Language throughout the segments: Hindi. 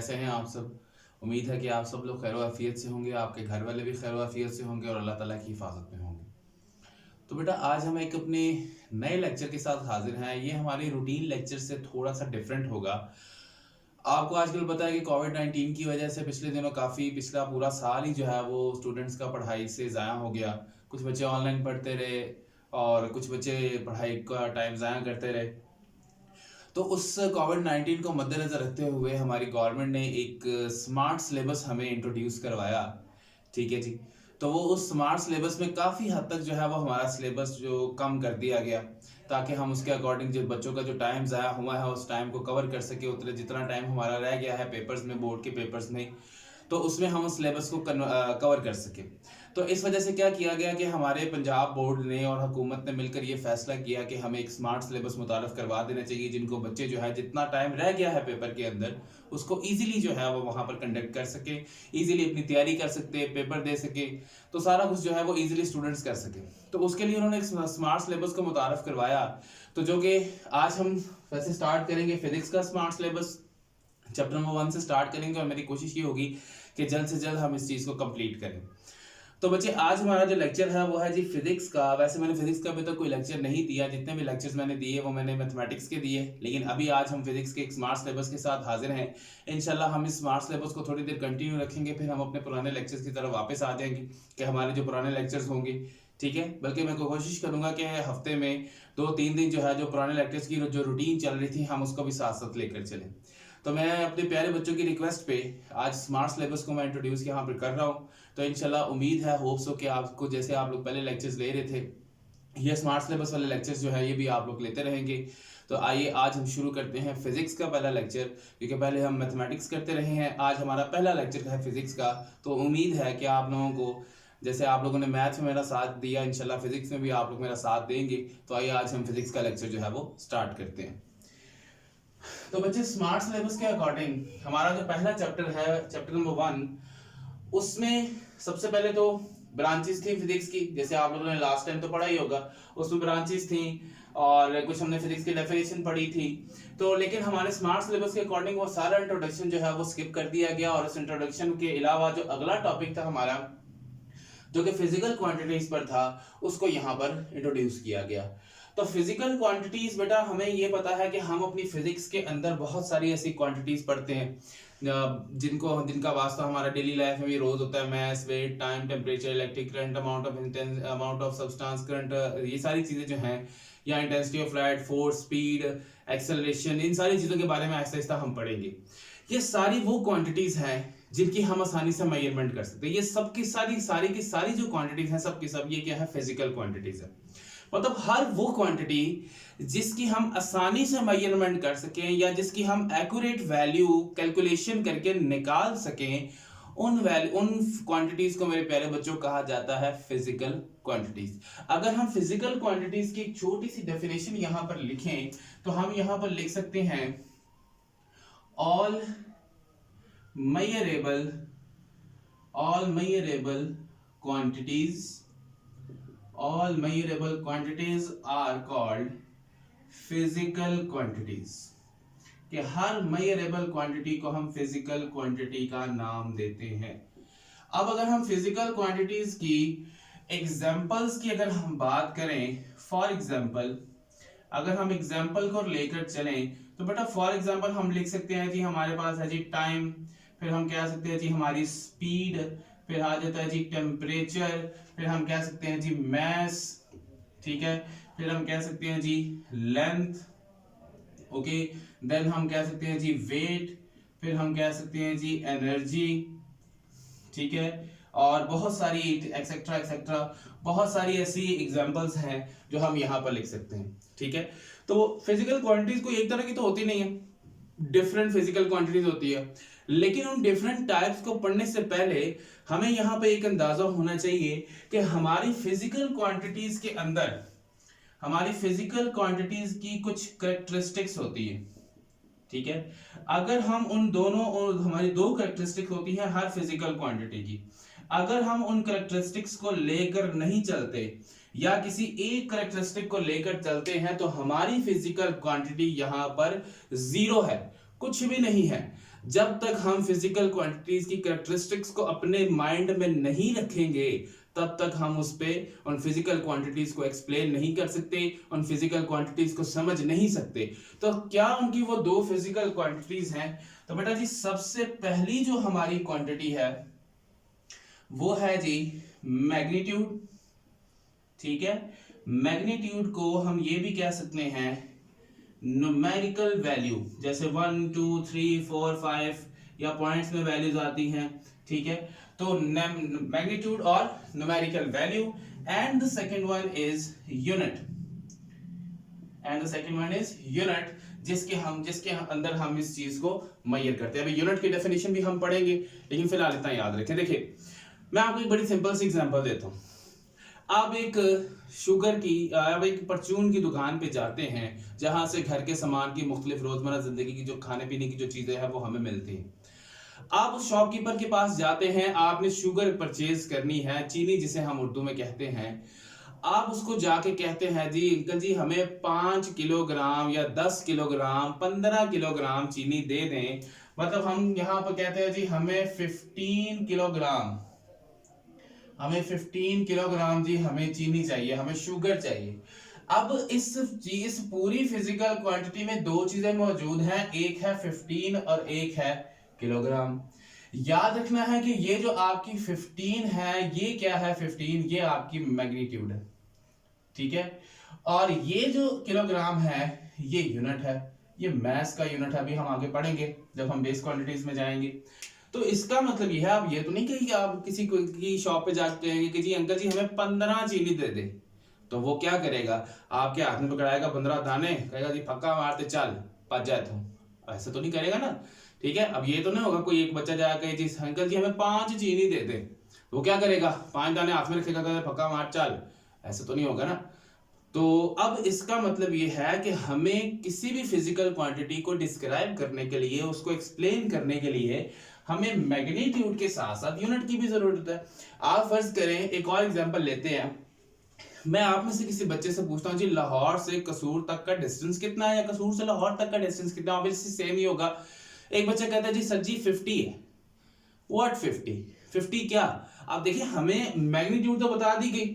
कैसे हैं आप सब। उम्मीद है कि आप सब लोग खैर आफियत से होंगे, आपके घर वाले भी खैर आफियत से होंगे और अल्लाह ताला की हिफाजत में होंगे। तो बेटा आज हम एक अपने नए लेक्चर के साथ हाजिर हैं। ये हमारे रूटीन लेक्चर से थोड़ा सा डिफरेंट होगा। आपको आजकल पता है कि कोविड-19 की वजह से पिछले दिनों काफ़ी पिछला पूरा साल ही जो है वो स्टूडेंट्स का पढ़ाई से ज़ाया हो गया। कुछ बच्चे ऑनलाइन पढ़ते रहे और कुछ बच्चे पढ़ाई का टाइम ज़ाया करते रहे। तो उस कोविड-19 को मद्देनज़र रखते हुए हमारी गवर्नमेंट ने एक स्मार्ट सिलेबस हमें इंट्रोड्यूस करवाया। ठीक है जी। तो वो उस स्मार्ट सिलेबस में काफ़ी हद तक जो है वो हमारा सिलेबस जो कम कर दिया गया, ताकि हम उसके अकॉर्डिंग जो बच्चों का जो टाइम ज़ाया हुआ है उस टाइम को कवर कर सके। उतना जितना टाइम हमारा रह गया है पेपर्स में, बोर्ड के पेपर्स में, तो उसमें हम उस सिलेबस को कवर कर सकें। तो इस वजह से क्या किया गया कि हमारे पंजाब बोर्ड ने और हुकूमत ने मिलकर ये फैसला किया कि हमें एक स्मार्ट सिलेबस मुतारफ़ करवा देना चाहिए, जिनको बच्चे जो है जितना टाइम रह गया है पेपर के अंदर उसको ईजिली जो है वो वहाँ पर कंडक्ट कर सके, ईजिली अपनी तैयारी कर सकते, पेपर दे सके, तो सारा कुछ जो है वो ईजिली स्टूडेंट्स कर सके। तो उसके लिए उन्होंने एक स्मार्ट सिलेबस को मुतारफ़ करवाया। तो जो कि आज हम वैसे स्टार्ट करेंगे फिजिक्स का स्मार्ट सिलेबस, चैप्टर नंबर 1 से स्टार्ट करेंगे और मेरी कोशिश ये होगी कि जल्द से जल्द हम इस चीज़ को कंप्लीट करें। तो बच्चे आज हमारा जो लेक्चर है वो है जी फिजिक्स का। वैसे मैंने फिजिक्स का अभी तक कोई लेक्चर नहीं दिया, जितने भी लेक्चर्स मैंने दिए वो मैंने मैथमेटिक्स के दिए, लेकिन अभी आज हम फिजिक्स के एक स्मार्ट सिलेबस के साथ हाजिर हैं। इंशाल्लाह हम इस स्मार्ट सिलेबस को थोड़ी देर कंटिन्यू रखेंगे, फिर हम अपने पुराने लेक्चर्स की तरफ वापस आ जाएंगे कि हमारे जो पुराने लेक्चर्स होंगे, ठीक है। बल्कि मैं कोशिश करूंगा कि हफ्ते में 2-3 दिन जो है जो पुराने लेक्चर्स की जो रूटीन चल रही थी हम उसको भी साथ साथ लेकर चलें। तो मैं अपने प्यारे बच्चों की रिक्वेस्ट पे आज स्मार्ट सिलेबस को मैं इंट्रोड्यूस यहाँ पर कर रहा हूँ। तो इंशाल्लाह उम्मीद है, होप्स हो कि आपको जैसे आप लोग पहले लेक्चर्स ले रहे थे, ये स्मार्ट सिलेबस वाले लेक्चर्स जो है ये भी आप लोग लेते रहेंगे। तो आइए आज हम शुरू करते हैं फिजिक्स का पहला लेक्चर, क्योंकि पहले हम मैथमेटिक्स करते रहे हैं, आज हमारा पहला लेक्चर है फिजिक्स का। तो उम्मीद है कि आप लोगों को जैसे आप लोगों ने मैथ में मेरा साथ दिया, इंशाल्लाह फिजिक्स में भी आप लोग मेरा साथ देंगे। तो आइए आज हम फिजिक्स का लेक्चर जो है वो स्टार्ट करते हैं। तो बच्चे स्मार्ट सिलेबस के अकॉर्डिंग हमारा जो पहला चैप्टर है, चैप्टर नंबर 1, उसमें सबसे पहले तो ब्रांचेस थी फिजिक्स की, जैसे आप लोगों ने लास्ट टाइम तो पढ़ा ही होगा। उसमें ब्रांचेस थी और कुछ हमने फिजिक्स की डेफिनेशन पढ़ी थी। तो लेकिन हमारे स्मार्ट सिलेबस के अकॉर्डिंग वो सारा इंट्रोडक्शन जो है वो स्किप कर दिया गया, और उस इंट्रोडक्शन के अलावा जो अगला टॉपिक था हमारा जो कि फिजिकल क्वांटिटीज पर था, उसको यहाँ पर इंट्रोड्यूस किया गया। तो फिजिकल क्वांटिटीज बेटा हमें ये पता है कि हम अपनी फिजिक्स के अंदर बहुत सारी ऐसी क्वांटिटीज पढ़ते हैं जिनका वास्ता हमारा डेली लाइफ में भी रोज होता है। Mass, weight, time, temperature, electric current, amount of substance current, ये सारी चीजें जो हैं, या intensity of light, force, speed, acceleration, इन सारी चीजों के बारे में आहिस्ता आहिस्ता हम पढ़ेंगे। ये सारी वो क्वांटिटीज हैं जिनकी हम आसानी से मेजरमेंट कर सकते हैं। ये सब की सारी जो क्वांटिटीज हैं, सब की सब ये क्या है, फिजिकल क्वांटिटीज है। मतलब हर वो क्वांटिटी जिसकी हम आसानी से मेजरमेंट कर सकें या जिसकी हम एक्यूरेट वैल्यू कैलकुलेशन करके निकाल सकें, उन क्वांटिटीज को मेरे प्यारे बच्चों कहा जाता है फिजिकल क्वांटिटीज। अगर हम फिजिकल क्वांटिटीज की एक छोटी सी डेफिनेशन यहां पर लिखें तो हम यहां पर लिख सकते हैं all measurable quantities are called physical quantities। कि हर measurable quantity को हम physical quantity का नाम देते हैं। अब अगर हम physical quantities की एग्जाम्पल्स की अगर हम बात करें, फॉर एग्जाम्पल अगर हम एग्जाम्पल को लेकर चलें तो बेटा फॉर एग्जाम्पल हम लिख सकते हैं जी हमारे पास है जी टाइम, फिर हम कह सकते हैं जी हमारी स्पीड, फिर आ जाता है जी टेम्परेचर, फिर हम कह सकते हैं जी मैस, ठीक है, फिर हम कह सकते हैं जी लेंथ, ओके, देन हम कह सकते हैं जी वेट, फिर हम कह सकते हैं जी एनर्जी, ठीक है, और बहुत सारी एक्सेट्रा एक्सेट्रा बहुत सारी ऐसी एग्जांपल्स हैं जो हम यहाँ पर लिख सकते हैं, ठीक है। तो फिजिकल क्वांटिटीज कोई एक तरह की तो होती नहीं है, डिफरेंट फिजिकल क्वांटिटीज होती है, लेकिन उन डिफरेंट टाइप्स को पढ़ने से पहले हमें यहाँ पे एक अंदाजा होना चाहिए कि हमारी फिजिकल क्वांटिटीज के अंदर हमारी फिजिकल क्वांटिटीज की कुछ कैरेक्टरिस्टिक्स होती है, ठीक है। अगर हम उन दोनों, और हमारी दो कैरेक्टरिस्टिक्स होती है हर फिजिकल क्वांटिटी की, अगर हम उन कैरेक्टरिस्टिक्स को लेकर नहीं चलते या किसी एक कैरेक्टरिस्टिक को लेकर चलते हैं तो हमारी फिजिकल क्वांटिटी यहां पर जीरो है, कुछ भी नहीं है। जब तक हम फिजिकल क्वांटिटीज की कैरेक्टरिस्टिक्स को अपने माइंड में नहीं रखेंगे तब तक हम उस पे उन फिजिकल क्वांटिटीज को एक्सप्लेन नहीं कर सकते, उन फिजिकल क्वांटिटीज को समझ नहीं सकते। तो क्या उनकी वो दो फिजिकल क्वांटिटीज हैं? तो बेटा जी सबसे पहली जो हमारी क्वांटिटी है वो है जी मैग्नीट्यूड। ठीक है, मैग्नीट्यूड को हम ये भी कह सकते हैं न्यूमेरिकल वैल्यू, जैसे 1 2 3 4 5 या पॉइंट्स में वैल्यूज आती हैं। ठीक है, तो मैग्नीट्यूड और numerical value. And the second one is unit, जिसके अंदर हम इस चीज को मेजर करते हैं। अभी यूनिट की डेफिनेशन भी हम पढ़ेंगे, लेकिन फिलहाल इतना याद रखें। देखिए मैं आपको एक बड़ी सिंपल सी एग्जांपल देता हूं। आप एक परचून की दुकान पे जाते हैं जहां से घर के सामान की मुख्तलिफ रोजमर्रा जिंदगी की जो खाने पीने की जो चीजें हैं वो हमें मिलती हैं। आप उस शॉपकीपर के पास जाते हैं, आपने शुगर परचेज करनी है, चीनी जिसे हम उर्दू में कहते हैं। आप उसको जाके कहते हैं जी अंकल जी हमें 5 किलोग्राम या 10 किलोग्राम 15 किलोग्राम चीनी दे दें। मतलब हम यहाँ पर कहते हैं जी हमें 15 किलोग्राम जी हमें चीनी चाहिए, हमें शुगर चाहिए। अब इस पूरी फिजिकल क्वांटिटी में दो चीजें मौजूद हैं, एक है 15 और एक है किलोग्राम। याद रखना है कि ये जो आपकी 15 है ये क्या है, 15 ये आपकी मैग्नीट्यूड है। ठीक है, और ये जो किलोग्राम है ये यूनिट है, ये मैस का यूनिट है। अभी हम आगे पढ़ेंगे जब हम बेस क्वांटिटीज में जाएंगे। तो इसका मतलब ये है, आप ये तो नहीं कहेंगे कि आप किसी की शॉप पे जाते हैं कि जी अंकल जी हमें 15 चीनी दे दे, तो वो क्या करेगा, आपके हाथ में पकड़ाएगा 15 दाने, कहेगा जी फक्का मारते चल पच जाए तुम, ऐसा तो नहीं करेगा ना। ठीक है, अब ये तो नहीं होगा कोई एक बच्चा जाएगा जी अंकल जी हमें 5 चीनी दे दे, वो क्या करेगा 5 दाने हाथ में रखेगा, फक्का मार चल, ऐसा तो नहीं होगा ना। तो अब इसका मतलब ये है कि हमें किसी भी फिजिकल क्वांटिटी को डिस्क्राइब करने के लिए, उसको एक्सप्लेन करने के लिए हमें मैग्नीट्यूड के साथ साथ यूनिट की भी जरूरत है। आप फर्ज करें, एक और एग्जांपल लेते हैं। मैं आप में से किसी बच्चे से पूछता हूं जी लाहौर से कसूर तक का डिस्टेंस कितना है, या कसूर से लाहौर तक का डिस्टेंस कितना, ऑब्वियसली सेम ही होगा। एक बच्चा कहता है जी सर जी 50 है। व्हाट 50 क्या? आप देखिए हमें मैग्नीट्यूड तो बता दी गई,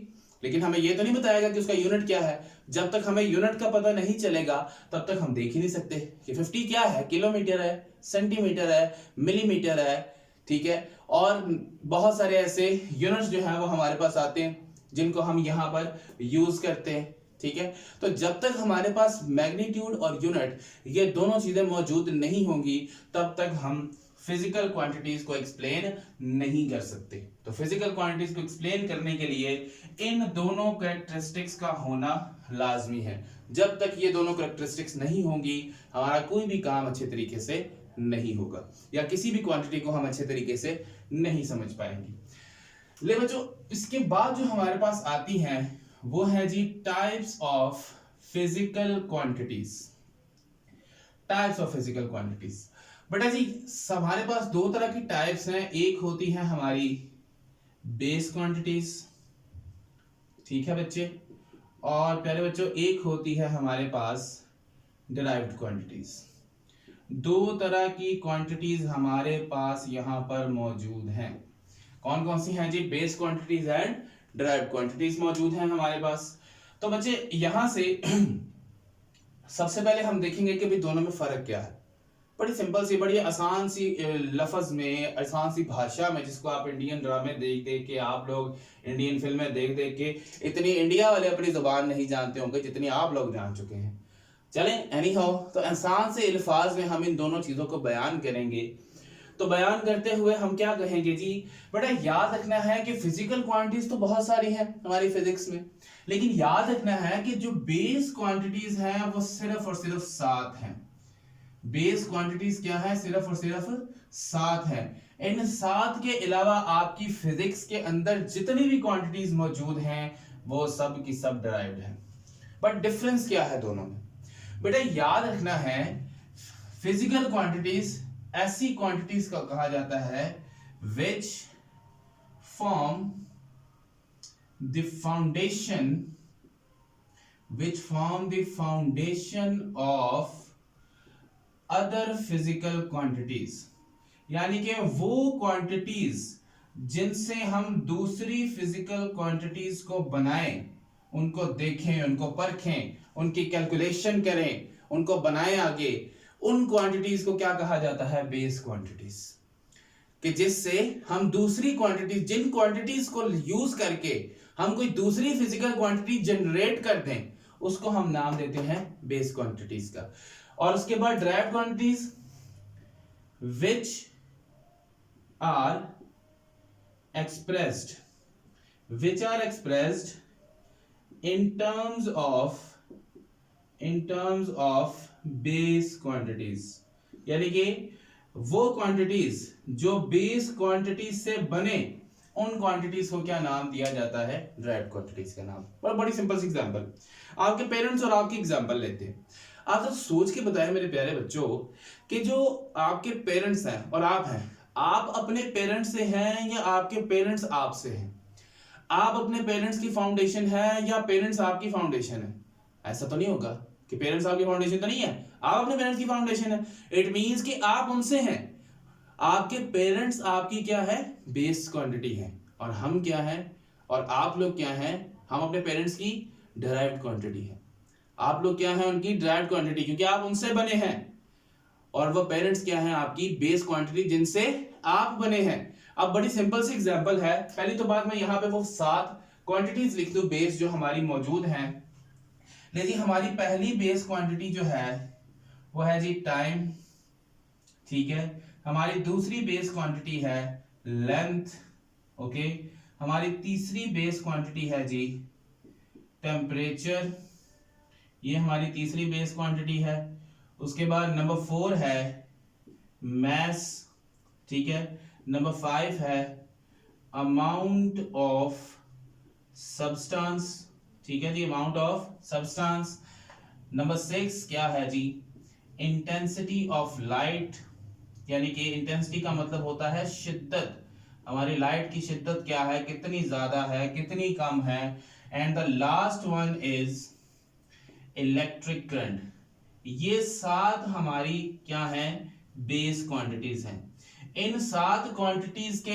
लेकिन हमें यह तो नहीं बताएगा कि उसका यूनिट क्या है। जब तक हमें यूनिट का पता नहीं चलेगा तब तक हम देख ही नहीं सकते कि 50 क्या है, किलोमीटर है, सेंटीमीटर है, मिलीमीटर है। ठीक है, और बहुत सारे ऐसे यूनिट्स जो हैं वो हमारे पास आते हैं जिनको हम यहाँ पर यूज करते हैं। ठीक है, तो जब तक हमारे पास मैग्नीट्यूड और यूनिट ये दोनों चीजें मौजूद नहीं होंगी तब तक हम फिजिकल क्वांटिटीज को एक्सप्लेन नहीं कर सकते। तो फिजिकल क्वांटिटीज को एक्सप्लेन करने के लिए इन दोनों कैरेक्टरिस्टिक्स का होना लाजमी है। जब तक ये दोनों कैरेक्टरिस्टिक्स नहीं होंगी हमारा कोई भी काम अच्छे तरीके से नहीं होगा, या किसी भी क्वांटिटी को हम अच्छे तरीके से नहीं समझ पाएंगे। ले बच्चों, इसके बाद जो हमारे पास आती हैं वो है जी types of physical quantities. Types of physical quantities बेटा जी हमारे पास दो तरह की टाइप्स हैं। एक होती है हमारी बेस क्वांटिटीज, ठीक है बच्चे, और प्यारे बच्चों एक होती है हमारे पास डिराइव्ड क्वांटिटीज। दो तरह की क्वांटिटीज हमारे पास यहां पर मौजूद हैं। कौन कौन सी हैं जी? Base quantities and derived quantities मौजूद हैं हमारे पास। तो बच्चे यहां से सबसे पहले हम देखेंगे कि भाई दोनों में फर्क क्या है। बड़ी सिंपल सी, बड़ी आसान सी लफ्ज में, आसान सी भाषा में, जिसको आप इंडियन ड्रामे देख देख के, आप लोग इंडियन फिल्में देख देख के इतनी इंडिया वाले अपनी जुबान नहीं जानते होंगे जितनी आप लोग जान चुके हैं। चलें एनी हाउ, तो आसान से अल्फाज में हम इन दोनों चीजों को बयान करेंगे। तो बयान करते हुए हम क्या कहेंगे जी, बेटा याद रखना है कि फिजिकल क्वांटिटीज तो बहुत सारी हैं हमारी फिजिक्स में, लेकिन याद रखना है कि जो बेस क्वांटिटीज हैं वो सिर्फ और सिर्फ 7 हैं। बेस क्वांटिटीज क्या है? सिर्फ और सिर्फ 7 है। इन 7 के अलावा आपकी फिजिक्स के अंदर जितनी भी क्वांटिटीज मौजूद हैं वो सब की सब डिराइव्ड है। बट डिफरेंस क्या है दोनों में? बेटा याद रखना है फिजिकल क्वांटिटीज ऐसी क्वांटिटीज का कहा जाता है which form the foundation of other physical quantities। यानी कि वो क्वांटिटीज जिनसे हम दूसरी फिजिकल क्वांटिटीज को बनाएं, उनको देखें, उनको परखें, उनकी कैलकुलेशन करें, उनको बनाएं आगे, उन क्वांटिटीज को क्या कहा जाता है? Base quantities. कि जिससे हम दूसरी क्वांटिटीज, जिन क्वांटिटीज को यूज करके हम कोई दूसरी फिजिकल क्वांटिटी जनरेट कर दें, उसको हम नाम देते हैं बेस क्वांटिटीज का। और उसके बाद derived quantities which are expressed in terms of base quantities, यानी कि वो क्वांटिटीज जो बेस क्वांटिटीज से बने, उन क्वांटिटीज को क्या नाम दिया जाता है? ड्राइव्ड क्वांटिटीज का नाम। और बड़ी सिंपल सी एग्जांपल, आपके पेरेंट्स और आपकी एग्जांपल लेते हैं। आप तो सोच के बताएं मेरे प्यारे बच्चों कि जो आपके पेरेंट्स हैं और आप हैं, आप अपने पेरेंट्स से हैं या आपके पेरेंट्स आपसे हैं? आप अपने पेरेंट्स की फाउंडेशन है या पेरेंट्स आपकी फाउंडेशन है? ऐसा तो नहीं होगा कि पेरेंट्स आपकी फाउंडेशन तो नहीं है, आप अपने पेरेंट्स की फाउंडेशन है। इट मींस कि आप उनसे हैं। आपके पेरेंट्स आपकी क्या है? बेस क्वांटिटी है। और हम क्या हैं? और आप लोग क्या हैं? हम अपने पेरेंट्स की डिराइव्ड क्वांटिटी है। आप लोग क्या हैं? उनकी डिराइव्ड क्वांटिटी, क्योंकि आप उनसे बने हैं। और वो पेरेंट्स क्या हैं? आपकी बेस क्वांटिटी, जिनसे आप बने हैं। अब बड़ी सिंपल सी एग्जांपल है। पहली तो बात, मैं यहाँ पे वो 7 क्वांटिटीज लिख दूं बेस जो हमारी मौजूद हैं। लेकिन हमारी पहली बेस क्वांटिटी जो है वो है जी टाइम, ठीक है। हमारी दूसरी बेस क्वांटिटी है लेंथ, ओके। हमारी तीसरी बेस क्वांटिटी है जी टेम्परेचर, ये हमारी तीसरी बेस क्वांटिटी है। उसके बाद नंबर 4 है मैस, ठीक है। नंबर 5 है अमाउंट ऑफ सब्सटेंस, ठीक है जी, अमाउंट ऑफ सब्सटेंस। नंबर 6 क्या है जी? इंटेंसिटी ऑफ लाइट, यानी कि इंटेंसिटी का मतलब होता है शिद्दत। हमारी लाइट की शिद्दत क्या है, कितनी ज्यादा है, कितनी कम है। And the last one is electric current. ये 7 हमारी क्या है? बेस क्वांटिटीज हैं। इन 7 क्वांटिटीज के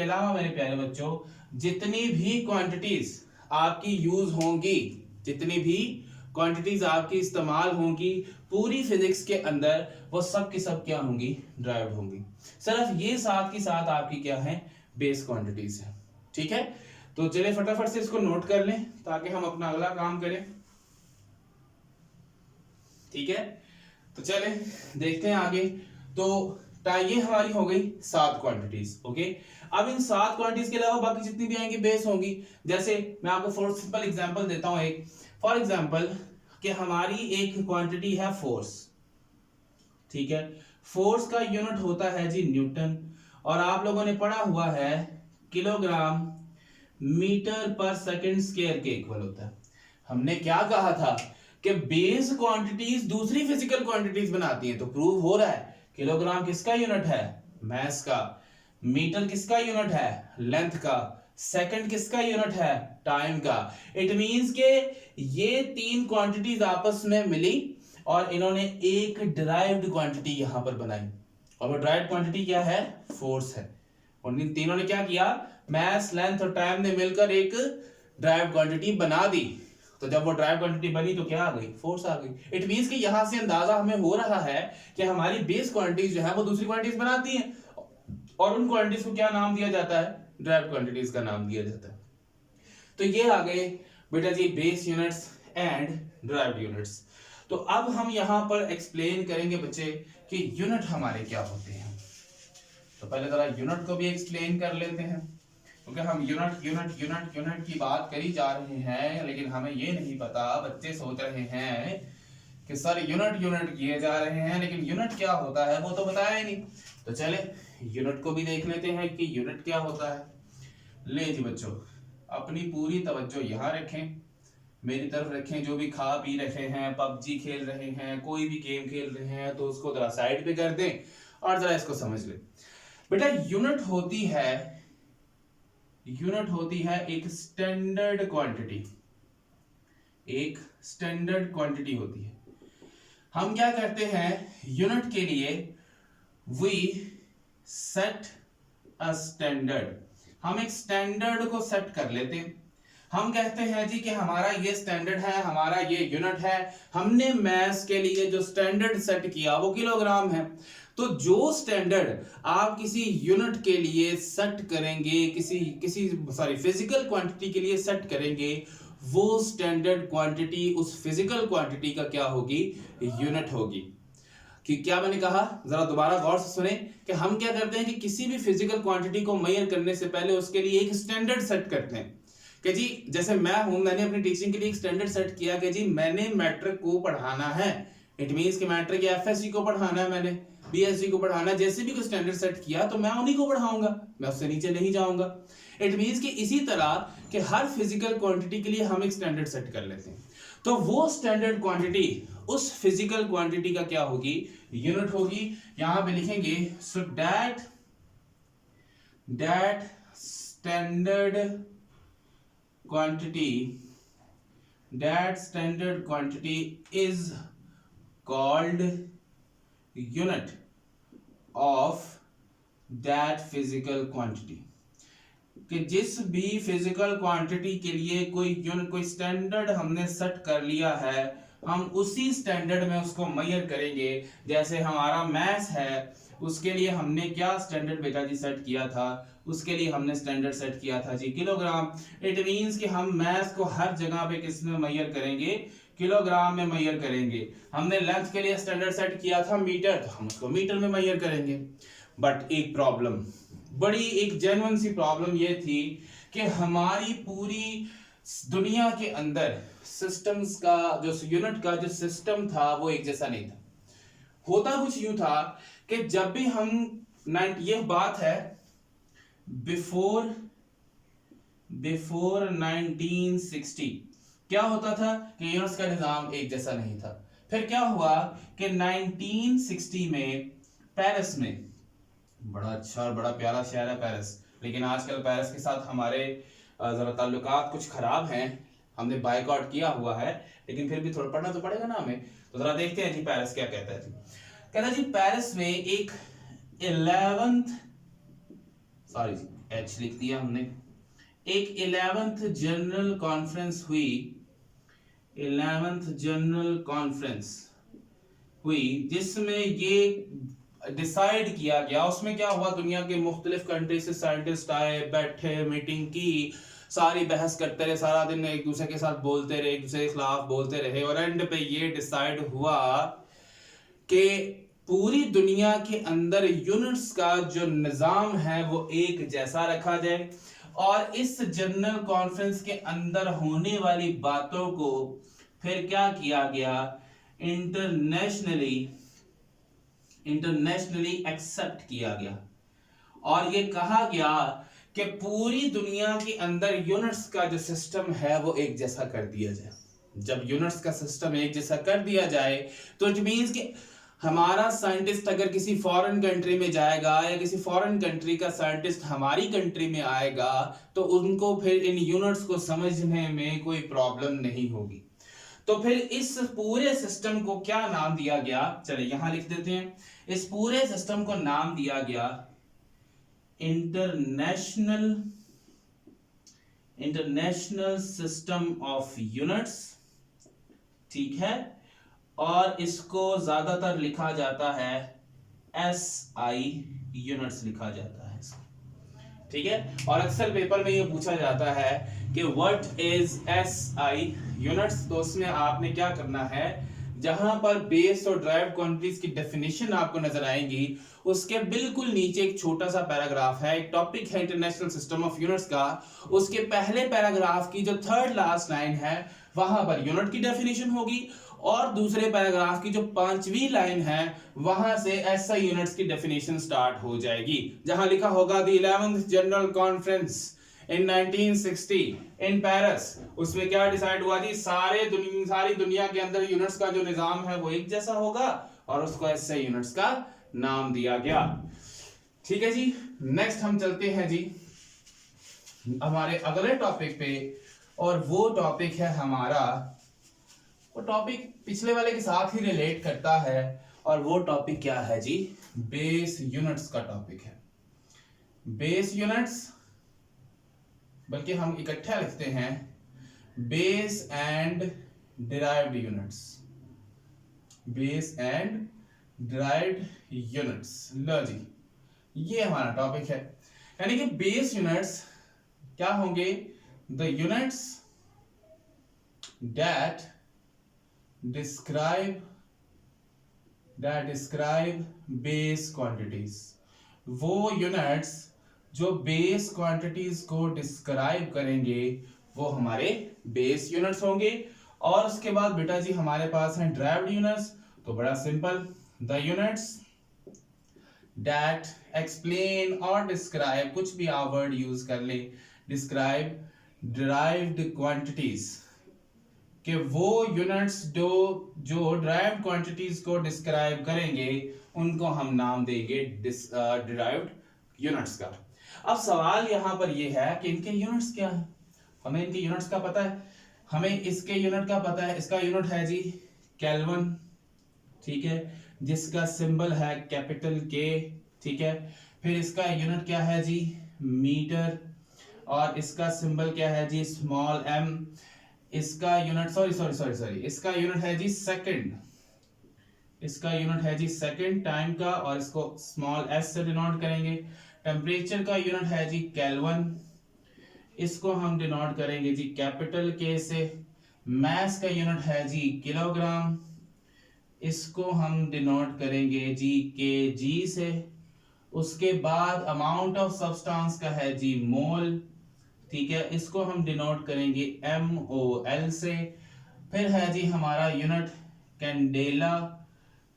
अलावा, मेरे प्यारे बच्चों, जितनी भी क्वांटिटीज आपकी यूज होंगी, जितनी भी क्वांटिटीज आपकी इस्तेमाल होंगी पूरी फिजिक्स के अंदर, वो सब की सब क्या होंगी? ड्राइव्ड होंगी। सिर्फ ये 7 की 7 आपकी क्या है? बेस क्वांटिटीज है, ठीक है। तो चलिए फटाफट से इसको नोट कर लें ताकि हम अपना अगला काम करें, ठीक है। तो चले देखते हैं आगे। तो ये हमारी हो गई 7 क्वांटिटीज, ओके। अब इन 7 क्वांटिटीज के अलावा बाकी जितनी भी आएंगी बेस होंगी। जैसे मैं आपको फॉर सिंपल एग्जांपल देता हूं एक। फॉर एग्जांपल कि हमारी एक क्वांटिटी है फोर्स, ठीक है। फोर्स का यूनिट होता है जी न्यूटन, और आप लोगों ने पढ़ा हुआ है किलोग्राम मीटर पर सेकंड स्क्वायर के इक्वल होता है। हमने क्या कहा था कि बेस क्वांटिटीज दूसरी फिजिकल क्वांटिटीज बनाती हैं। तो प्रूव हो रहा है किलोग्राम किसका यूनिट है? मास का। मीटर किसका यूनिट है? लेंथ का। सेकंड किसका यूनिट है? टाइम का। इट मींस के ये 3 क्वांटिटीज आपस में मिली और इन्होंने एक डिराइव्ड क्वांटिटी यहां पर बनाई। और वो डिराइव्ड क्वांटिटी क्या है? फोर्स है। और इन तीनों ने क्या किया? मास, लेंथ और टाइम ने मिलकर एक डिराइव्ड क्वांटिटी बना दी। तो जब वो ड्राइव क्वांटिटी बनी तो क्या आ गई? फोर्स आ गई। इट मींस कि यहां से अंदाजा हमें हो रहा है कि हमारी बेस क्वांटिटीज जो है वो दूसरी क्वांटिटीज बनाती हैं, और उन क्वांटिटीज को क्या नाम दिया जाता है? ड्राइव क्वांटिटीज का नाम दिया जाता है। तो ये आ गए बेटा जी base units and derived units. तो अब हम यहां पर एक्सप्लेन करेंगे बच्चे कि यूनिट हमारे क्या होते हैं। तो पहले जरा यूनिट को भी एक्सप्लेन कर लेते हैं, क्योंकि हम यूनिट की बात करी जा रहे हैं, लेकिन हमें ये नहीं पता, बच्चे सोच रहे हैं कि सर यूनिट किए जा रहे हैं, लेकिन यूनिट क्या होता है वो तो बताया ही नहीं। तो चले यूनिट को भी देख लेते हैं कि यूनिट क्या होता है। ले जी बच्चों, अपनी पूरी तवज्जो यहाँ रखें, मेरी तरफ रखें। जो भी खा पी रहे हैं, पबजी खेल रहे हैं, कोई भी गेम खेल रहे हैं, तो उसको जरा साइड पे कर दें और जरा इसको समझ लें। बेटा यूनिट होती है एक स्टैंडर्ड क्वांटिटी, एक स्टैंडर्ड क्वांटिटी होती है। हम क्या करते हैं यूनिट के लिए, वी सेट अ स्टैंडर्ड, हम एक स्टैंडर्ड को सेट कर लेते हैं। हम कहते हैं जी कि हमारा ये स्टैंडर्ड है, हमारा ये यूनिट है, हमने मास के लिए जो स्टैंडर्ड सेट किया वो किलोग्राम है। तो जो स्टैंडर्ड आप किसी यूनिट के लिए सेट करेंगे, किसी फिजिकल क्वांटिटी के लिए सेट करेंगे, वो स्टैंडर्ड क्वांटिटी उस फिजिकल क्वांटिटी का क्या होगी, यूनिट होगी। कि क्या मैंने कहा, जरा दोबारा गौर से सुने कि हम क्या करते हैं कि किसी भी फिजिकल क्वांटिटी को मेजर करने से पहले उसके लिए एक स्टैंडर्ड सेट करते हैं कि जी जैसे मैं हूं, मैंने अपनी टीचिंग के लिए एक स्टैंडर्ड सेट किया कि जी मैंने मैट्रिक को पढ़ाना है, इट मींस कि मैट्रिक या एफएससी को पढ़ाना है, मैंने बीएससी को पढ़ाना है, जैसे भी कोई स्टैंडर्ड सेट किया तो मैं उन्हीं को पढ़ाऊंगा, मैं उससे नीचे नहीं जाऊंगा। इट मींस कि इसी तरह कि हर फिजिकल क्वांटिटी के लिए हम एक स्टैंडर्ड सेट कर लेते हैं, तो वो स्टैंडर्ड क्वांटिटी उस फिजिकल क्वांटिटी का क्या होगी, यूनिट होगी। यहां पे लिखेंगे so that standard quantity is called unit of that physical quantity, कि जिस भी फिजिकल क्वांटिटी के लिए कोई यूनिट, कोई स्टैंडर्ड हमने सेट कर लिया है, हम उसी स्टैंडर्ड में उसको मेजर करेंगे। जैसे हमारा मैथ्स है, उसके लिए हमने क्या स्टैंडर्ड बेटा जी सेट किया था, उसके लिए हमने स्टैंडर्ड सेट किया था जी किलोग्राम। इट मींस कि हम मैथ्स को हर जगह पे किस में मेजर करेंगे, किलोग्राम में मेजर करेंगे। हमने लेंथ के लिए स्टैंडर्ड सेट किया था मीटर, तो हम उसको मीटर में मेजर करेंगे। बट एक प्रॉब्लम, बड़ी एक जेन्युइन सी प्रॉब्लम ये थी कि हमारी पूरी दुनिया के अंदर सिस्टम्स का जो यूनिट का जो सिस्टम था वो एक जैसा नहीं था। होता कुछ यूं था कि जब भी हम, ये बात है बिफोर 1960, क्या होता था कि यूनिट्स का निजाम एक जैसा नहीं था। फिर क्या हुआ कि 1960 में पेरिस में, बड़ा अच्छा और बड़ा प्यारा शहर है पेरिस, लेकिन आजकल पेरिस के साथ हमारे जरा ताल्लुकात कुछ खराब हैं, हमने बायकॉट किया हुआ है, लेकिन फिर भी थोड़ा पढ़ना तो पड़ेगा ना हमें। तो जरा देखते हैं जी पेरिस क्या कहता है जी। कहता है जी पेरिस में एक 11th लिख दिया हमने, एक 11th जनरल कॉन्फ्रेंस हुई, 11th जनरल कॉन्फ्रेंस हुई, जिसमें ये डिसाइड किया गया, उसमें क्या हुआ, दुनिया के मुख्तलिफ कंट्री से साइंटिस्ट आए, बैठे, मीटिंग की, सारी बहस करते रहे, सारा दिन एक दूसरे के साथ बोलते रहे, एक दूसरे के खिलाफ बोलते रहे, और एंड पे ये डिसाइड हुआ कि पूरी दुनिया के अंदर यूनिट्स का जो निजाम है वो एक जैसा रखा जाए। और इस जनरल कॉन्फ्रेंस के अंदर होने वाली बातों को फिर क्या किया गया, इंटरनेशनली एक्सेप्ट किया गया, और ये कहा गया कि पूरी दुनिया के अंदर यूनिट्स का जो सिस्टम है वो एक जैसा कर दिया जाए। जब यूनिट्स का सिस्टम एक जैसा कर दिया जाए तो इट मींस कि हमारा साइंटिस्ट अगर किसी फॉरेन कंट्री में जाएगा या किसी फॉरेन कंट्री का साइंटिस्ट हमारी कंट्री में आएगा तो उनको फिर इन यूनिट्स को समझने में कोई प्रॉब्लम नहीं होगी। तो फिर इस पूरे सिस्टम को क्या नाम दिया गया, चलिए यहां लिख देते हैं, इस पूरे सिस्टम को नाम दिया गया इंटरनेशनल सिस्टम ऑफ यूनिट्स, ठीक है, और इसको ज्यादातर लिखा जाता है SI यूनिट्स लिखा जाता है, ठीक है। और अक्सर पेपर में ये पूछा जाता है कि व्हाट इज SI यूनिट्स, तो उसमें आपने क्या करना है, जहां पर बेस और ड्राइव क्वांटिटीज की डेफिनेशन आपको नजर आएंगी उसके बिल्कुल नीचे एक छोटा सा पैराग्राफ है, एक टॉपिक है इंटरनेशनल सिस्टम ऑफ यूनिट्स का, उसके पहले पैराग्राफ की जो थर्ड लास्ट लाइन है वहां पर यूनिट की डेफिनेशन होगी, और दूसरे पैराग्राफ की जो 5वीं लाइन है वहां से SI यूनिट्स की डेफिनेशन स्टार्ट हो जाएगी, जहां लिखा होगा the 11th general conference in 1960 in Paris. उसमें क्या डिसाइड हुआ जी, सारी दुनिया के अंदर यूनिट्स का जो निजाम है वो एक जैसा होगा, और उसको SI यूनिट्स का नाम दिया गया, ठीक है जी। नेक्स्ट हम चलते हैं जी हमारे अगले टॉपिक पे, और वो टॉपिक है हमारा वो टॉपिक पिछले वाले के साथ ही रिलेट करता है, और वो टॉपिक क्या है जी? बेस यूनिट्स का टॉपिक है। बेस यूनिट्स, बल्कि हम इकट्ठा लिखते हैं base and derived units. Base and derived units, लो जी, ये हमारा टॉपिक है। यानी कि बेस यूनिट्स क्या होंगे? The units that describe base quantities। वो यूनिट्स जो बेस क्वांटिटीज को डिस्क्राइब करेंगे वो हमारे बेस यूनिट्स होंगे। और उसके बाद बेटा जी हमारे पास हैं डिराइव्ड यूनिट्स। तो बड़ा simple, the units that explain और describe, कुछ भी आप वर्ड यूज कर ले, describe derived quantities, कि वो यूनिट्स जो डिराइव्ड क्वांटिटीज को डिस्क्राइब करेंगे उनको हम नाम देंगे डिराइव्ड यूनिट्स का। अब सवाल यहां पर ये है कि इनके यूनिट्स क्या है? हमें इनके यूनिट्स का पता है, हमें इसके यूनिट का पता है। इसका यूनिट है जी केल्विन, ठीक है, जिसका सिंबल है कैपिटल के, ठीक है। फिर इसका यूनिट क्या है जी? मीटर, और इसका सिंबल क्या है जी? Small M. इसका यूनिट सॉरी इसका यूनिट है जी सेकंड। इसका यूनिट है जी सेकंड टाइम का, और इसको स्मॉल एस से डिनोट करेंगे। टेम्परेचर का यूनिट है जी केल्विन, इसको हम डिनोट करेंगे जी कैपिटल के से। मास का यूनिट है जी किलोग्राम, इसको हम डिनोट करेंगे जी केजी से। उसके बाद अमाउंट ऑफ सब्सटेंस का है जी मोल, ठीक है, इसको हम डिनोट करेंगे MOL से। फिर है जी हमारा unit candela,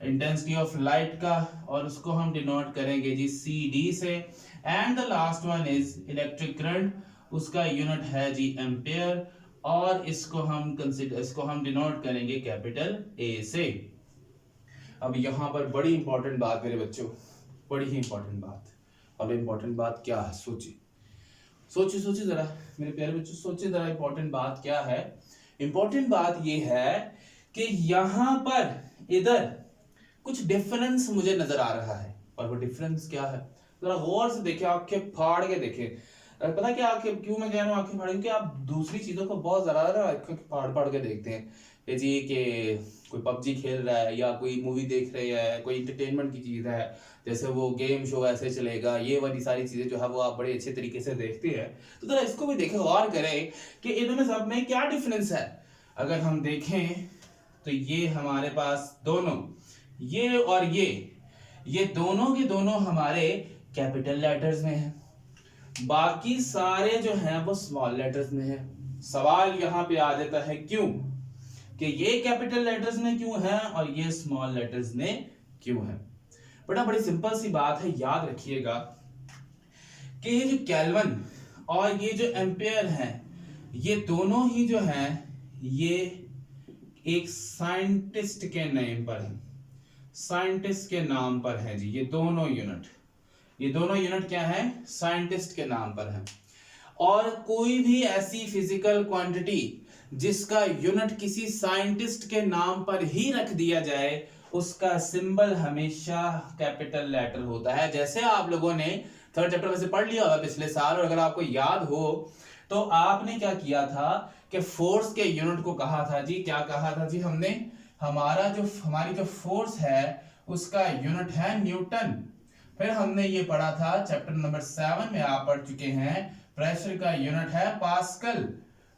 intensity of light का, और उसको हम डिनोट करेंगे जी CD से। And the last one is electric current, उसका यूनिट है जी एम्पेयर, और इसको हम डिनोट करेंगे कैपिटल A से। अब यहां पर बड़ी इंपॉर्टेंट बात मेरे बच्चों, बड़ी ही इंपॉर्टेंट बात। अब इंपॉर्टेंट बात क्या है? सोचिए जरा मेरे प्यारे बच्चों, सोचिए जरा इंपॉर्टेंट बात क्या है। इंपॉर्टेंट बात ये है कि यहां पर इधर कुछ डिफरेंस मुझे नजर आ रहा है, और वो डिफरेंस क्या है? जरा गौर से देखें, आंखें फाड़ के देखें। पता क्या आंखें क्यों मैं कह रहा हूँ आंखें फाड़? क्योंकि आप दूसरी चीजों को बहुत ज्यादा आंखें फाड़ के देखते हैं कि जी कि कोई पबजी खेल रहा है या कोई मूवी देख रहे हैं, कोई इंटरटेनमेंट की चीज है, जैसे वो गेम शो ऐसे चलेगा, ये वाली सारी चीजें जो है वो आप बड़े अच्छे तरीके से देखते हैं। तो जरा इसको भी देखें, गौर करें कि इनमें सब में क्या डिफरेंस है। अगर हम देखें तो ये हमारे पास दोनों, ये और ये दोनों के दोनों हमारे कैपिटल लेटर्स में है, बाकी सारे जो हैं वो स्मॉल लेटर्स में है। सवाल यहां पे आ जाता है क्यों, कि ये कैपिटल लेटर्स में क्यों है और ये स्मॉल लेटर्स में क्यों है? बड़ी सिंपल सी बात है, याद रखिएगा कि ये जो केल्विन और ये जो एम्पेयर है, ये दोनों ही जो हैं ये एक साइंटिस्ट के नेम पर है, साइंटिस्ट के नाम पर है जी। ये दोनों यूनिट क्या है? साइंटिस्ट के नाम पर है। और कोई भी ऐसी फिजिकल क्वांटिटी जिसका यूनिट किसी साइंटिस्ट के नाम पर ही रख दिया जाए, उसका सिंबल हमेशा कैपिटल लेटर होता है। जैसे आप लोगों ने थर्ड चैप्टर में से पढ़ लिया होगा पिछले साल, और अगर आपको याद हो तो आपने क्या किया था कि फोर्स के यूनिट को कहा था जी, क्या कहा था जी हमने? हमारी जो फोर्स है उसका यूनिट है न्यूटन। फिर हमने ये पढ़ा था चैप्टर नंबर 7 में, आप पढ़ चुके हैं, प्रेशर का यूनिट है पास्कल।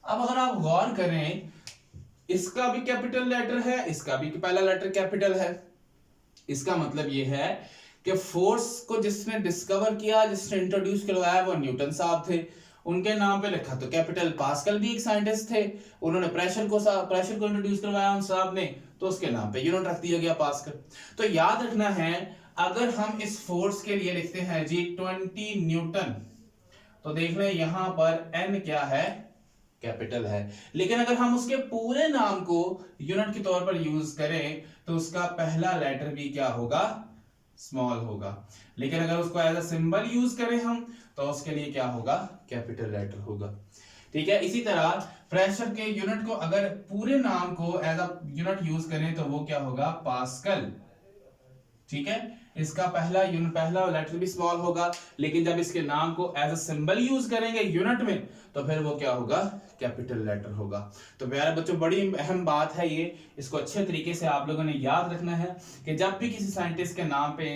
अब अगर आप गौर करें, इसका भी कैपिटल लेटर है, इसका भी पहला लेटर कैपिटल है। इसका मतलब ये है कि फोर्स को जिसने डिस्कवर किया, जिसने इंट्रोड्यूस करवाया, वो न्यूटन साहब थे, उनके नाम पे लिखा। तो कैपिटल पास्कल भी एक साइंटिस्ट थे, उन्होंने प्रेशर को इंट्रोड्यूस करवाया उन साहब ने, तो उसके नाम पे यूनिट रख दिया गया पास्कल। तो याद रखना है, अगर हम इस फोर्स के लिए लिखते हैं जी 20 न्यूटन, तो देख लें यहां पर n क्या है? कैपिटल है। लेकिन अगर हम उसके पूरे नाम को यूनिट के तौर पर यूज करें तो उसका पहला लेटर भी क्या होगा? स्मॉल होगा। लेकिन अगर उसको एज अ सिंबल यूज करें हम, तो उसके लिए क्या होगा? कैपिटल लेटर होगा। ठीक है। इसी तरह प्रेशर के यूनिट को अगर पूरे नाम को एज अ यूनिट यूज करें तो वो क्या होगा, पास्कल। ठीक है, इसका पहला लेटर भी स्मॉल होगा, लेकिन जब इसके नाम को एज अ सिंबल यूज करेंगे यूनिट में तो फिर वो क्या होगा, कैपिटल लेटर होगा। तो प्यारे बच्चों, बड़ी अहम बात है ये, इसको अच्छे तरीके से आप लोगों ने याद रखना है कि जब भी किसी साइंटिस्ट के नाम पे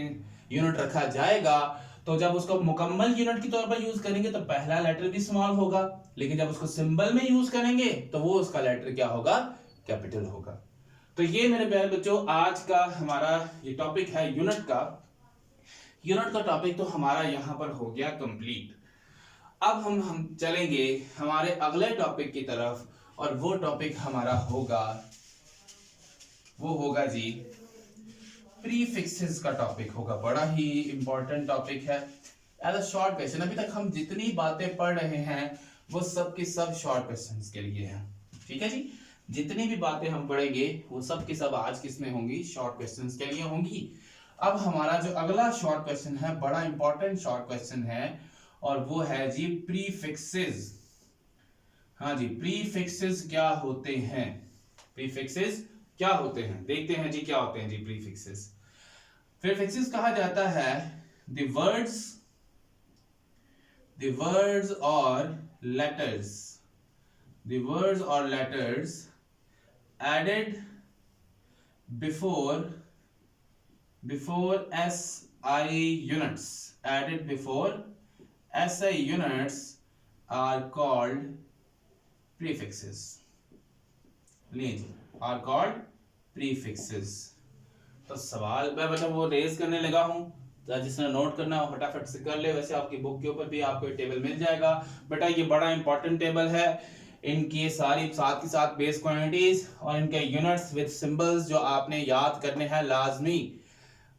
यूनिट रखा जाएगा तो जब उसको मुकम्मल यूनिट के तौर पर यूज करेंगे तो पहला लेटर भी स्मॉल होगा, लेकिन जब उसको सिंबल में यूज करेंगे तो वो उसका लेटर क्या होगा, कैपिटल होगा। तो ये मेरे प्यारे बच्चों आज का हमारा ये टॉपिक है यूनिट का। यूनिट का टॉपिक तो हमारा यहां पर हो गया कंप्लीट। अब हम चलेंगे हमारे अगले टॉपिक की तरफ, और वो टॉपिक हमारा होगा जी प्रीफिक्सेस का टॉपिक होगा। बड़ा ही इंपॉर्टेंट टॉपिक है एज अ शॉर्ट क्वेश्चन। अभी तक हम जितनी बातें पढ़ रहे हैं वो सब की सब शॉर्ट क्वेश्चंस के लिए हैं। ठीक है जी, जितनी भी बातें हम पढ़ेंगे वो सब की सब आज किस में होंगी, शॉर्ट क्वेश्चंस के लिए होंगी। अब हमारा जो अगला शॉर्ट क्वेश्चन है बड़ा इंपॉर्टेंट शॉर्ट क्वेश्चन है, और वो है जी प्रीफिक्सेस। हाँ जी, प्रीफिक्सेस क्या होते हैं, प्रीफिक्सेस क्या होते हैं, देखते हैं जी क्या होते हैं जी प्रीफिक्सेस। प्रीफिक्सेस कहा जाता है the words or letters added before SI units are called prefixes। are called prefixes। तो सवाल मैं मतलब वो रेज करने लगा हूं, जिसने नोट करना हो फटाफट से कर ले। वैसे आपकी बुक के ऊपर भी आपको ये टेबल मिल जाएगा बेटा, ये बड़ा इंपॉर्टेंट टेबल है। इनकी सारी साथ के साथ बेस क्वांटिटीज और इनके यूनिट्स विद सिंबल्स जो आपने याद करने हैं लाजमी।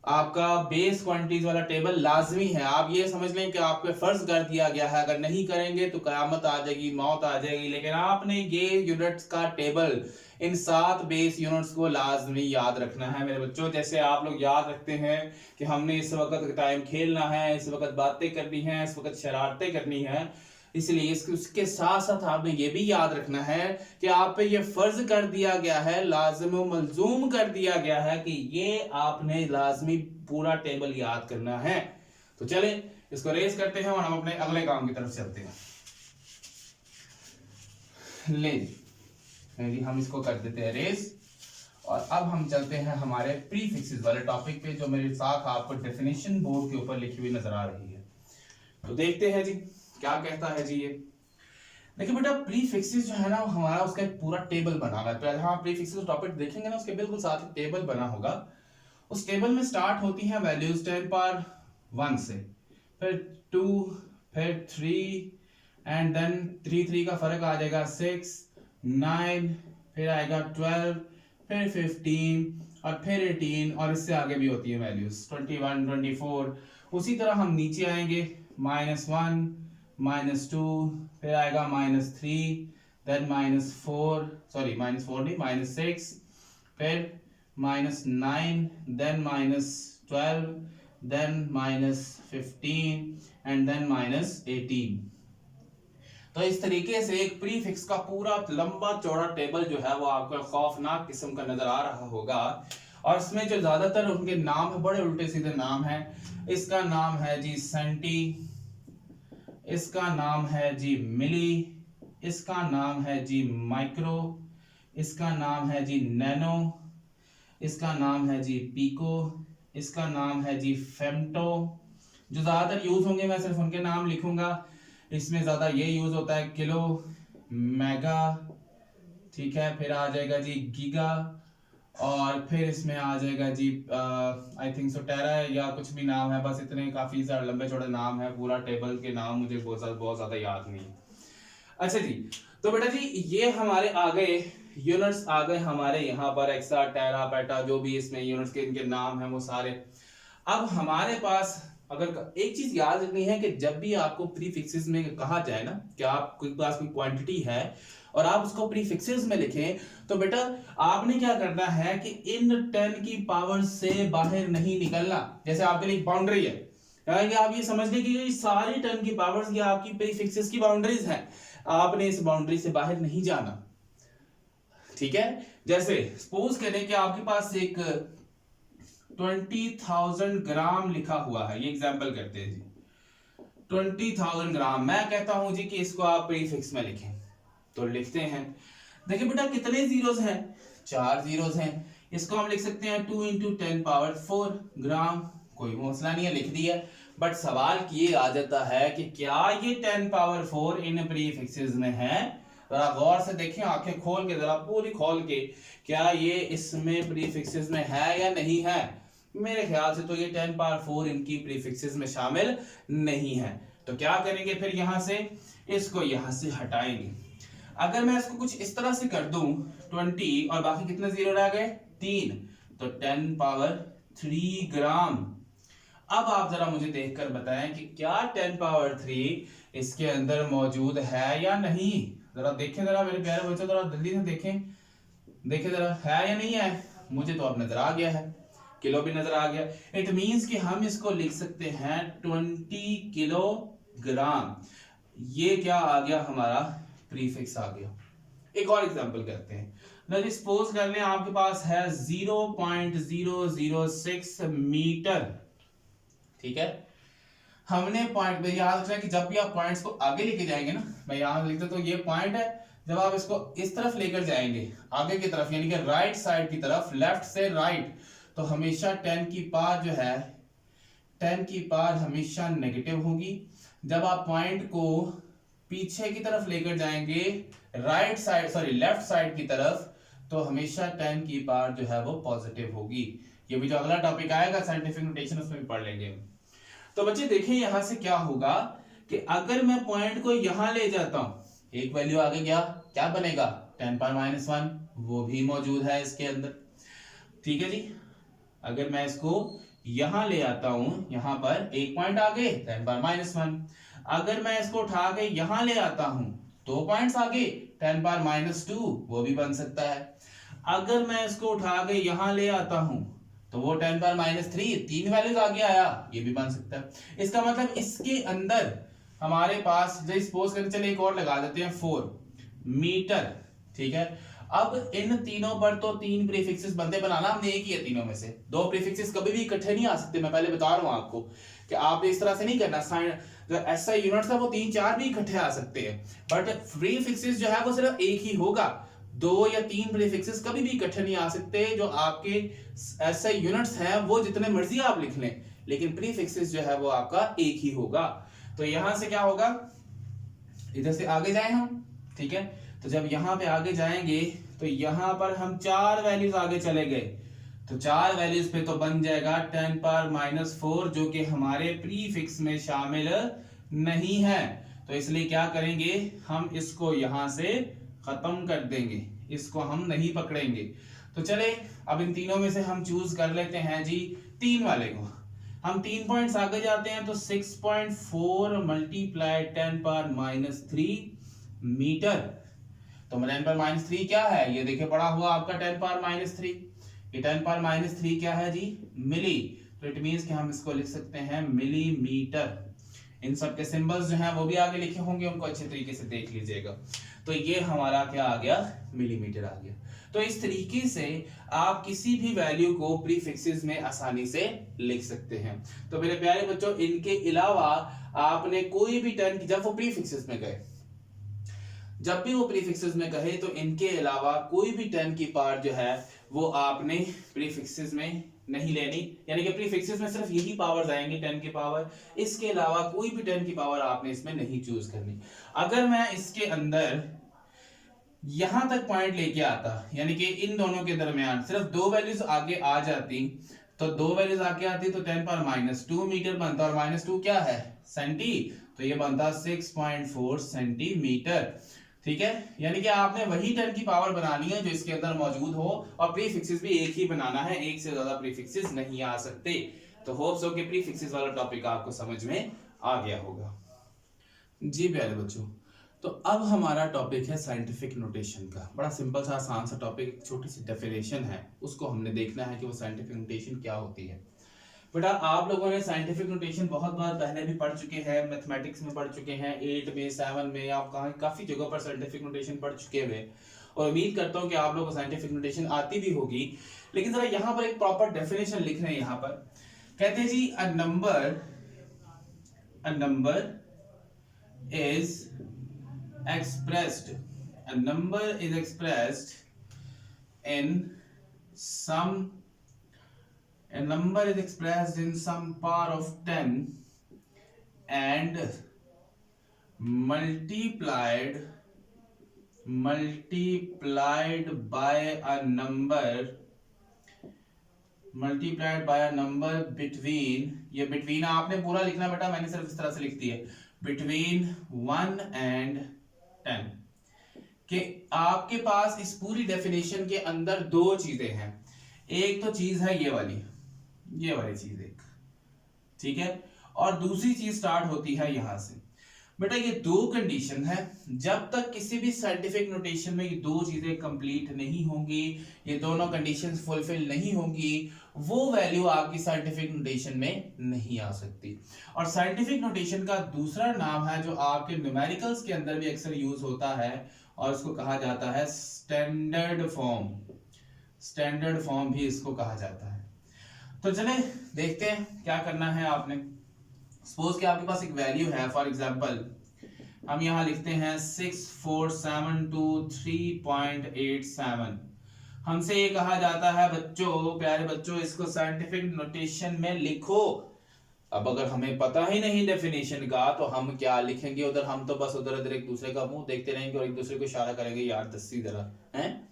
आपका बेस क्वांटिटीज वाला टेबल लाजमी है। आप ये समझ लें कि आपको फर्ज कर दिया गया है, अगर नहीं करेंगे तो कयामत आ जाएगी, मौत आ जाएगी। लेकिन आपने ये यूनिट्स का टेबल, इन 7 बेस यूनिट्स को लाजमी याद रखना है मेरे बच्चों। जैसे आप लोग याद रखते हैं कि हमने इस वक्त टाइम खेलना है, इस वक्त बातें करनी है, इस वक्त शरारतें करनी है, इसलिए उसके साथ साथ आपने ये भी याद रखना है कि आप पे ये फर्ज कर दिया गया है, लाजिम व मलजूम कर दिया गया है कि ये आपने लाजमी पूरा टेबल याद करना है। तो चलें इसको रेस करते हैं और हम अपने अगले काम की तरफ चलते हैं। ले जी, हम इसको कर देते हैं रेस, और अब हम चलते हैं हमारे प्रीफिक्सेस वाले टॉपिक पे, जो मेरे साथ आपको डेफिनेशन बोर्ड के ऊपर लिखी हुई नजर आ रही है। तो देखते हैं जी क्या कहता है जी ये। देखिए बेटा, प्रीफिक्सेस जो है ना हमारा उसका एक पूरा टेबल बना हुआ है। पहले हम प्रीफिक्सेस टॉपिक देखेंगे ना, उसके बिल्कुल साथ ही टेबल बना होगा। उस टेबल में स्टार्ट होती हैं वैल्यूज 10 पावर 1 से, फिर 2, फिर 3, एंड देन 3 का फर्क आ जाएगा 6, 9, फिर आएगा 12, फिर 15 और फिर 18, और इससे आगे भी होती है वैल्यूज 21, 24। उसी तरह हम नीचे आएंगे -1, -2, फिर आएगा -3, देन -4 नहीं -6, फिर -9, देन -12, देन -15 एंड देन -18। तो इस तरीके से एक प्रीफिक्स का पूरा लंबा चौड़ा टेबल जो है वो आपको खौफनाक किस्म का नजर आ रहा होगा। और इसमें जो ज्यादातर उनके नाम है बड़े उल्टे सीधे नाम है। इसका नाम है जी सेंटी, इसका नाम है जी मिली, इसका नाम है जी माइक्रो, इसका नाम है जी नैनो, इसका नाम है जी पीको, इसका नाम है जी फेम्टो। जो ज्यादातर यूज होंगे मैं सिर्फ उनके नाम लिखूंगा। इसमें ज्यादा ये यूज होता है किलो, मेगा, ठीक है, फिर आ जाएगा जी गीगा, और फिर इसमें आ जाएगा जी आई थिंक सो टेरा या कुछ भी नाम है। बस इतने काफी सारे लंबे चौड़े नाम है, पूरा टेबल के नाम मुझे बहुत ज्यादा याद नहीं है। अच्छा जी, तो बेटा जी ये हमारे आ गए यूनिट्स, आ गए हमारे यहाँ पर एक्सा, टेरा, पेटा, जो भी इसमें यूनिट्स के इनके नाम हैं वो सारे। अब हमारे पास अगर एक चीज याद रखनी है कि जब भी आपको प्रीफिक्सेस में कहा जाए ना कि आपके पास कोई क्वांटिटी है और आप उसको प्रीफिक्सेस में लिखें, तो बेटा आपने क्या करना है कि इन 10 की पावर से बाहर नहीं निकलना। जैसे आपके लिए बाउंड्री है, यानी कि आप ये समझ लें कि ये सारी 10 की पावर्स ये आपकी प्रीफिक्सेस की बाउंड्रीज हैं। आपने इस बाउंड्री से बाहर नहीं जाना, ठीक है। जैसे सपोज करें कि आपके पास एक 20,000 ग्राम लिखा हुआ है, ये एग्जांपल करते हैं जी, 20,000 ग्राम। मैं कहता हूं जी कि इसको आप प्रीफिक्स में लिखें, तो लिखते हैं। देखिए बेटा कितने जीरोस हैं, 4 जीरोस हैं। इसको हम लिख सकते हैं 2 × 10⁴ ग्राम, कोई मसला नहीं है, लिख दिया। बट सवाल ये आ जाता है कि क्या ये 10⁴ इन प्रीफिक्सेस में है? जरा गौर से देखें, आंखें खोल के, जरा पूरी खोल के, क्या ये इसमें प्रीफिक्सेस में है या नहीं है? मेरे ख्याल से तो ये 10⁴ इनकी प्रीफिक्सेस में शामिल नहीं है। तो क्या करेंगे फिर, यहां से इसको यहां से हटाएंगे। अगर मैं इसको कुछ इस तरह से कर दूं 20 और बाकी कितने जीरो रह गए, 3, तो 10⁻³ ग्राम। अब आप जरा मुझे देखकर बताएं कि क्या 10⁻³ इसके अंदर मौजूद है या नहीं। जरा देखें, जरा मेरे प्यारे बच्चों, जरा जल्दी से देखें, देखें जरा, है या नहीं है? मुझे तो अब नजर आ गया है, किलो भी नजर आ गया। इट मींस कि हम इसको लिख सकते हैं 20 किलोग्राम। ये क्या आ गया, हमारा प्रीफिक्स आ गया। एक और एग्जांपल करते हैं। लेट्स सपोज कर लें आपके पास है 0.006 मीटर, ठीक है। हमने पॉइंट में याद रखना कि जब भी आप पॉइंट्स को आगे लेके जाएंगे ना, मैं यहां लिखता तो ये पॉइंट है, जब आप इसको इस तरफ लेकर जाएंगे आगे की तरफ, यानी कि राइट साइड की तरफ, लेफ्ट से राइट, तो हमेशा 10 की पावर जो है, 10 की पावर हमेशा नेगेटिव होगी। जब आप पॉइंट को पीछे की तरफ लेकर जाएंगे, right side, sorry left side की तरफ, तो हमेशा 10 की पावर जो है वो पॉजिटिव होगी। ये भी जो अगला टॉपिक आएगा साइंटिफिक नोटेशन, उसमें भी पढ़ लेंगे। तो बच्चे देखिए यहां से क्या होगा कि अगर मैं पॉइंट को यहां ले जाता हूं, एक वैल्यू आगे गया, क्या बनेगा, 10⁻⁻1, वो भी मौजूद है इसके अंदर, ठीक है जी। अगर मैं इसको यहां ले आता हूं, यहां पर एक पॉइंट आगे 10⁻⁻1, अगर मैं इसको उठा के यहां ले आता हूं, 2 पॉइंट्स आगे 10⁻⁻2, वो भी बन सकता है। अगर मैं इसको उठा के यहां ले आता हूं, तो वो 10⁻⁻3, 3 वैल्यूज आगे आया, ये भी बन सकता है। इसका मतलब इसके अंदर हमारे पास, जैसे सपोज करके चले एक और लगा देते हैं 4 मीटर, ठीक है। अब इन तीनों पर तो 3 प्रीफिक्सेस बनते, बनाना हमने एक ही है तीनों में से। 2 प्रीफिक्सेस कभी भी इकट्ठे नहीं आ सकते, मैं पहले बता रहा हूं आपको कि आपने इस तरह से नहीं करना। साइन जो ऐसा यूनिट्स है वो 3-4 भी इकट्ठे आ सकते हैं, बट प्रीफिक्सेस जो है वो सिर्फ एक ही होगा। 2 या 3 प्रीफिक्सेस कभी भी इकट्ठे नहीं आ सकते। जो आपके ऐसे यूनिट्स हैं वो जितने मर्जी आप लिख लें, लेकिन प्रीफिक्सेस जो है वो आपका एक ही होगा। तो यहां से क्या होगा, इधर से आगे जाए हम, ठीक है। तो जब यहां पे आगे जाएंगे तो यहां पर हम 4 वैल्यूज आगे चले गए, तो 4 वैल्यूज पे तो बन जाएगा 10⁻⁻4, जो कि हमारे प्रीफिक्स में शामिल नहीं है। तो इसलिए क्या करेंगे, हम इसको यहां से खत्म कर देंगे, इसको हम नहीं पकड़ेंगे। तो चले अब इन तीनों में से हम चूज कर लेते हैं जी 3 वाले को। हम 3 पॉइंट्स आगे जाते हैं, तो 6.4 × 10⁻³ मीटर। तो 10⁻³ क्या है, ये देखिए पड़ा हुआ आपका 10⁻³ ये 10⁻³ क्या है जी, मिली। तो इट मींस कि हम इसको लिख सकते हैं मिलीमीटर। इन सब के सिंबल्स जो हैं वो भी आगे लिखे होंगे, उनको अच्छे तरीके से देख लीजिएगा। तो ये हमारा क्या आ गया, मिलीमीटर आ गया। तो इस तरीके से आप किसी भी वैल्यू को प्रीफिक्सेस में आसानी से लिख सकते हैं। तो मेरे प्यारे बच्चों, इनके अलावा आपने कोई भी टर्म, जब वो प्रीफिक्सेस में गए, जब भी वो प्रीफिक्सेस में कहे, तो इनके अलावा कोई भी 10 की पावर जो है वो आपने प्रीफिक्सेस में नहीं लेनी, यानी कि प्रीफिक्सेस में सिर्फ यही पावर्स आएंगे 10 की पावर, इसके अलावा कोई भी 10 की पावर आपने इसमें नहीं चूज करनी। अगर मैं इसके अंदर यहां तक पॉइंट लेके आता, यानी कि इन दोनों के दरमियान सिर्फ 2 वैल्यूज आगे आ जाती, तो 2 वैल्यूज आगे आती तो 10⁻⁻2 मीटर बनता, और -2 क्या है, सेंटी, तो ये बनता 6.4 सेंटीमीटर, ठीक है। यानी कि आपने वही 10 की पावर बनानी है जो इसके अंदर मौजूद हो, और प्रीफिक्सेस भी एक ही बनाना है, एक से ज्यादा प्रीफिक्सेस नहीं आ सकते। तो होप सो कि प्रीफिक्सेस वाला टॉपिक आपको समझ में आ गया होगा। जी प्यारे बच्चों, तो अब हमारा टॉपिक है साइंटिफिक नोटेशन का। बड़ा सिंपल सा आसान सा टॉपिक, एक छोटी सी डेफिनेशन है, उसको हमने देखना है कि वो साइंटिफिक नोटेशन क्या होती है। बेटा आप लोगों ने साइंटिफिक नोटेशन बहुत बार पहले भी पढ़ चुके हैं, मैथमेटिक्स में पढ़ चुके हैं, 8 में 7 में, आप काफी जगहों पर साइंटिफिक नोटेशन पढ़ चुके हुए, और उम्मीद करता हूं कि आप लोगों को साइंटिफिक नोटेशन आती भी होगी। लेकिन जरा यहाँ पर एक प्रॉपर डेफिनेशन लिख रहे हैं। यहाँ पर कहते हैं जी a number is expressed in some a number is expressed in some power of 10 and multiplied by a number between, ये between आपने पूरा लिखना बेटा, मैंने सिर्फ इस तरह से लिख दिया between 1 and 10 कि आपके पास इस पूरी डेफिनेशन के अंदर दो चीजें हैं। एक तो चीज है ये वाली चीज एक, ठीक है, और दूसरी चीज स्टार्ट होती है यहां से। बेटा ये दो कंडीशन है, जब तक किसी भी साइंटिफिक नोटेशन में ये दो चीजें कंप्लीट नहीं होंगी, ये दोनों कंडीशंस फुलफिल नहीं होंगी, वो वैल्यू आपकी साइंटिफिक नोटेशन में नहीं आ सकती। और साइंटिफिक नोटेशन का दूसरा नाम है जो आपके न्यूमेरिकल्स के अंदर भी अक्सर यूज होता है, और उसको कहा जाता है स्टैंडर्ड फॉर्म भी इसको कहा जाता है। तो चले देखते हैं क्या करना है आपने। सपोज कि आपके पास एक वैल्यू है, फॉर एग्जांपल हम यहां लिखते हैं 64723.87। हमसे ये कहा जाता है बच्चों, प्यारे बच्चों, इसको साइंटिफिक नोटेशन में लिखो। अब अगर हमें पता ही नहीं डेफिनेशन का तो हम क्या लिखेंगे उधर, हम तो बस उधर एक दूसरे का मुंह देखते रहेंगे और एक दूसरे को इशारा करेंगे यार दस्सी जरा हैं।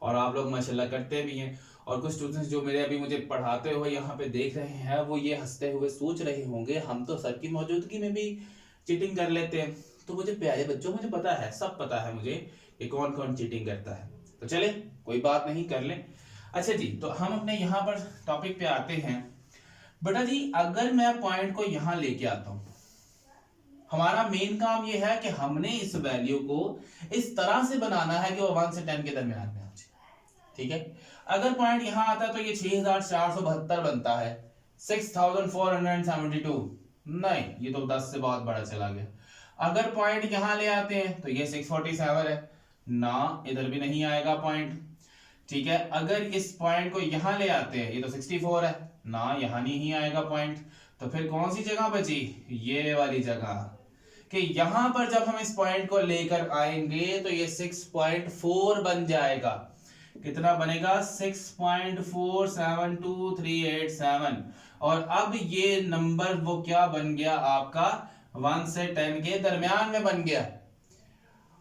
और आप लोग माशाल्लाह करते भी हैं, और कुछ स्टूडेंट्स जो मेरे अभी मुझे पढ़ाते हुए यहाँ पे देख रहे हैं वो ये हंसते हुए सोच रहे होंगे हम तो सर की मौजूदगी में भी चीटिंग कर लेते हैं। तो मुझे प्यारे बच्चों, मुझे पता है, सब पता है मुझे कि कौन कौन चीटिंग करता है। तो चले कोई बात नहीं, कर ले। अच्छा जी, तो हम अपने यहाँ पर टॉपिक पे आते हैं। बेटा जी अगर मैं पॉइंट को यहाँ लेके आता हूँ, हमारा मेन काम ये है कि हमने इस वैल्यू को इस तरह से बनाना है कि वो 1 से 10 के दरमियान में आ जाए, ठीक है। अगर पॉइंट यहां आता तो ये 6472 बनता है, 6472 नहीं, ये तो 10 से बहुत बड़ा चला गया। अगर पॉइंट यहां ले आते हैं तो ये 647 है ना, इधर भी नहीं आएगा पॉइंट, ठीक है। अगर इस पॉइंट को यहां ले आते हैं, ये तो 64 है ना, यहां नहीं आएगा पॉइंट, तो फिर कौन सी जगह बची, ये वाली जगह, कि यहां पर जब हम इस पॉइंट को लेकर आएंगे तो ये 6.4 बन जाएगा। कितना बनेगा, 6.472387। और अब ये नंबर वो क्या बन गया आपका, 1 से 10 के दरमियान में बन गया।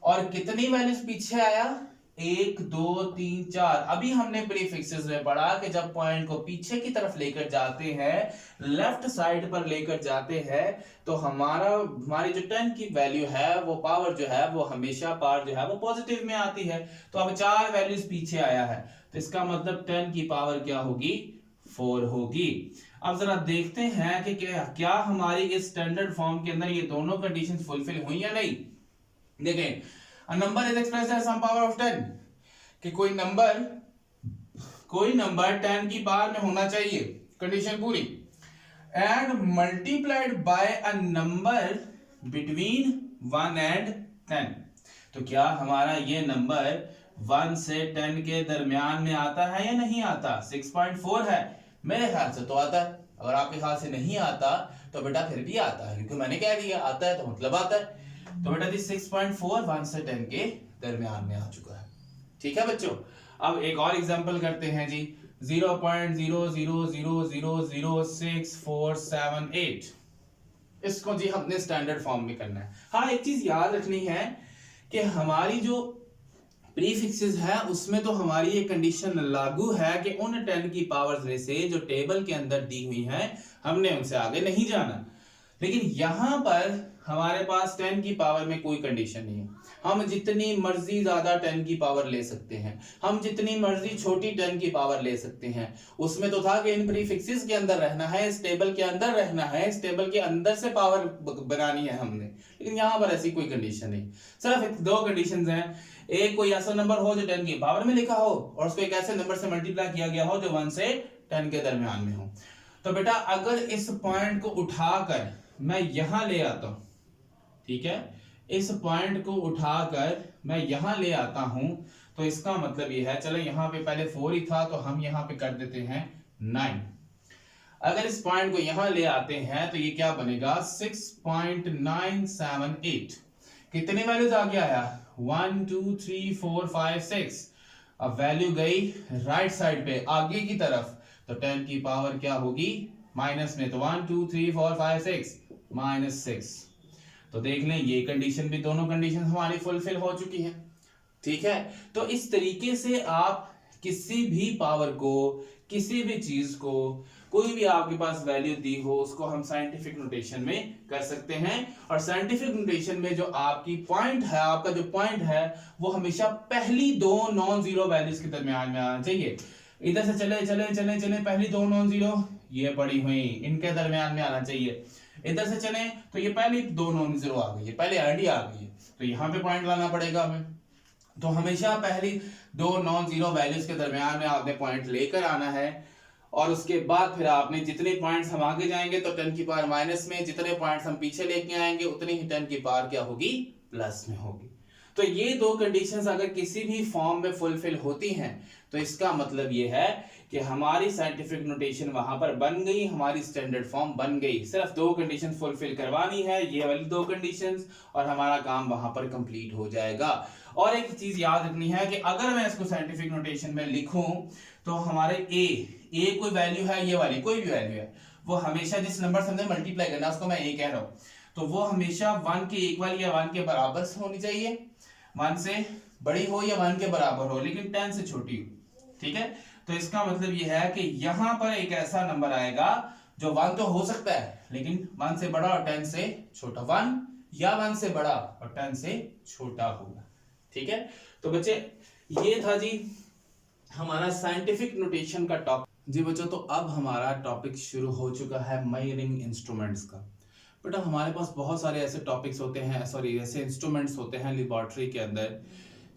और कितनी वैल्यूज पीछे आया, 1 2 3 4। अभी हमने प्रीफिक्सेस में पढ़ा कि जब पॉइंट को पीछे की तरफ लेकर जाते हैं, लेफ्ट साइड पर लेकर जाते हैं, तो हमारी जो 10 की वैल्यू है, वो पावर जो है, वो हमेशा पावर जो है वो पॉजिटिव में आती है। तो अब 4 वैल्यूज पीछे आया है, तो इसका मतलब 10 की पावर क्या होगी, 4 होगी। अब जरा देखते हैं कि क्या हमारी इस स्टैंडर्ड फॉर्म के अंदर ये दोनों कंडीशन फुलफिल हुई या नहीं। देखें, a number is expressed as some power of 10, कि कोई नंबर 10 की पावर में होना चाहिए, कंडीशन पूरी, and multiplied by a number between 1 and 10। तो क्या हमारा ये नंबर 1 से 10 के दरमियान में आता है या नहीं आता। 6.4 है, मेरे ख्याल से तो आता है, अगर आपके ख्याल से नहीं आता तो बेटा फिर भी आता है, क्योंकि मैंने कह दिया आता है तो मतलब आता है। तो बेटा 6.4 1 से 10 के दरमियान में आ चुका है, ठीक है बच्चों। अब एक और एग्जांपल करते हैं जी, 0.00006478, इसको जी हमने स्टैंडर्ड फॉर्म में करना है। हाँ, एक चीज याद रखनी है कि हमारी जो प्रीफिक्सेस है उसमें तो हमारी ये कंडीशन लागू है कि उन 10 की पावर्स में से जो टेबल के अंदर दी हुई हैं हमने उनसे आगे नहीं जाना। लेकिन यहां पर हमारे पास 10 की पावर में कोई कंडीशन नहीं है, हम जितनी मर्जी ज्यादा 10 की पावर ले सकते हैं, हम जितनी मर्जी छोटी 10 की पावर ले सकते हैं। उसमें तो था कि इन प्रीफिक्सेस के अंदर रहना है, इस टेबल के अंदर रहना है, इस टेबल के अंदर से पावर बनानी है हमने। लेकिन यहाँ पर ऐसी कोई कंडीशन नहीं, सिर्फ 2 कंडीशंस हैं। एक कोई ऐसा नंबर हो जो 10 की पावर में लिखा हो, और उसको एक ऐसे नंबर से मल्टीप्लाई किया गया हो जो 1 से 10 के दरमियान में हो। तो बेटा अगर इस पॉइंट को उठाकर मैं यहां ले आता हूं, ठीक है, इस पॉइंट को उठाकर मैं यहां ले आता हूं, तो इसका मतलब ये है, चलो यहां पे पहले 4 ही था तो हम यहां पे कर देते हैं 9। अगर इस पॉइंट को यहां ले आते हैं तो ये क्या बनेगा 6.978। कितनी वैल्यूज आगे आया 1 2 3 4 5 6। अब वैल्यू गई राइट साइड पे आगे की तरफ, तो 10 की पावर क्या होगी माइनस में, तो 1 2 3 4 5 6 -6। तो देख लें ये कंडीशन भी, दोनों कंडीशन हमारी फुलफिल हो चुकी है। ठीक है, तो इस तरीके से आप किसी भी पावर को, किसी भी चीज को, कोई भी आपके पास वैल्यू दी हो उसको हम साइंटिफिक नोटेशन में कर सकते हैं। और साइंटिफिक नोटेशन में जो आपकी पॉइंट है, आपका जो पॉइंट है वो हमेशा पहली दो नॉन जीरो वैल्यूज के दरमियान में आना चाहिए। इधर से चले चले चले चले पहली दो नॉन जीरो ये पड़ी हुई इनके दरमियान में आना चाहिए। इधर से चले तो ये पहली दो नॉन जीरो आ गई है, पहले आईडी आ गई है, तो यहां पे पॉइंट लाना पड़ेगा हमें। तो हमेशा पहली दो नॉन जीरो वैल्यूज के दरमियान में आपने पॉइंट लेकर आना है, और उसके बाद फिर आपने जितने पॉइंट्स हम आगे जाएंगे तो 10 की पावर माइनस में, जितने पॉइंट्स हम पीछे लेके आएंगे उतनी ही 10 की पावर क्या होगी प्लस में होगी। तो ये दो कंडीशंस अगर किसी भी फॉर्म में फुलफिल होती हैं तो इसका मतलब ये है कि हमारी साइंटिफिक नोटेशन वहां पर बन गई, हमारी स्टैंडर्ड फॉर्म बन गई। सिर्फ दो कंडीशंस फुलफिल करवानी है, ये वाली दो कंडीशंस, और हमारा काम वहां पर कंप्लीट हो जाएगा। और एक चीज याद रखनी है कि अगर मैं इसको साइंटिफिक नोटेशन में लिखूं तो हमारे ए कोई वैल्यू है, ये वाली कोई भी वैल्यू है, वो हमेशा जिस नंबर से हमने मल्टीप्लाई करना उसको मैं ए कह रहा हूं, तो वो हमेशा 1 के इक्वल या 1 के बराबर होनी चाहिए। 1 से बड़ी हो या 1 के बराबर हो, लेकिन 10 से छोटी हो। ठीक है, तो इसका मतलब ये है कि यहां पर एक ऐसा नंबर आएगा जो 1 तो हो सकता है लेकिन 1 से बड़ा और 10 से छोटा, 1 या 1 से बड़ा और 10 से छोटा होगा। ठीक है, तो बच्चे ये था जी हमारा साइंटिफिक नोटेशन का टॉपिक। जी बच्चों, तो अब हमारा टॉपिक शुरू हो चुका है मेजरिंग इंस्ट्रूमेंट्स का। बेटा हमारे पास बहुत सारे ऐसे टॉपिक्स होते हैं, सॉरी ऐसे इंस्ट्रूमेंट्स होते हैं लेबोरेटरी के अंदर,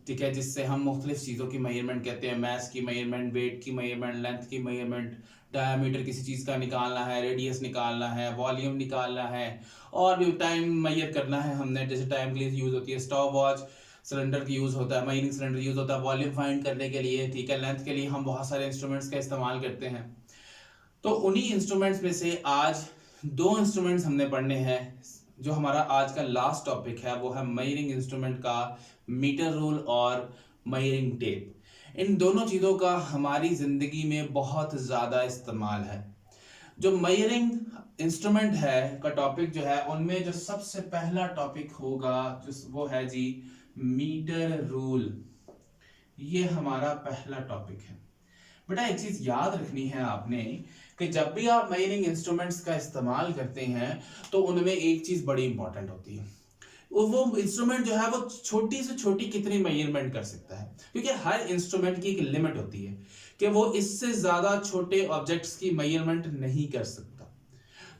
ठीक है, जिससे हम मुख्तलिफ चीज़ों की मेजरमेंट कहते हैं, मास की मेजरमेंट, वेट की मेजरमेंट, लेंथ की मेजरमेंट, डायमीटर किसी चीज़ का निकालना है, रेडियस निकालना है, वॉल्यूम निकालना है, और भी टाइम मेजर करना है हमने, जैसे टाइम के लिए यूज़ होती है स्टॉप वॉच, सिलेंडर की यूज़ होता है, मेजरिंग सिलेंडर यूज़ होता है वॉल्यूम फाइंड करने के लिए। ठीक है, लेंथ के लिए हम बहुत सारे इंस्ट्रूमेंट्स का इस्तेमाल करते हैं। तो उन्हीं इंस्ट्रूमेंट्स में से आज दो इंस्ट्रूमेंट्स हमने पढ़ने हैं। जो हमारा आज का लास्ट टॉपिक है वो है मेजरिंग इंस्ट्रूमेंट का मीटर रूल और मेजरिंग टेप। इन दोनों चीज़ों का हमारी ज़िंदगी में बहुत ज़्यादा इस्तेमाल है। जो मेजरिंग इंस्ट्रूमेंट है का टॉपिक जो है उनमें जो सबसे पहला टॉपिक होगा जो वो है जी मीटर रूल। ये हमारा पहला टॉपिक है। बेटा एक चीज याद रखनी है आपने कि जब भी आप मेजरिंग इंस्ट्रूमेंट्स का इस्तेमाल करते हैं तो उनमें एक चीज बड़ी इंपॉर्टेंट होती है, वो इंस्ट्रूमेंट जो है वो छोटी से छोटी कितनी मेजरमेंट कर सकता है, क्योंकि हर इंस्ट्रूमेंट की एक लिमिट होती है कि वो इससे ज्यादा छोटे ऑब्जेक्ट्स की मेजरमेंट नहीं कर सकता।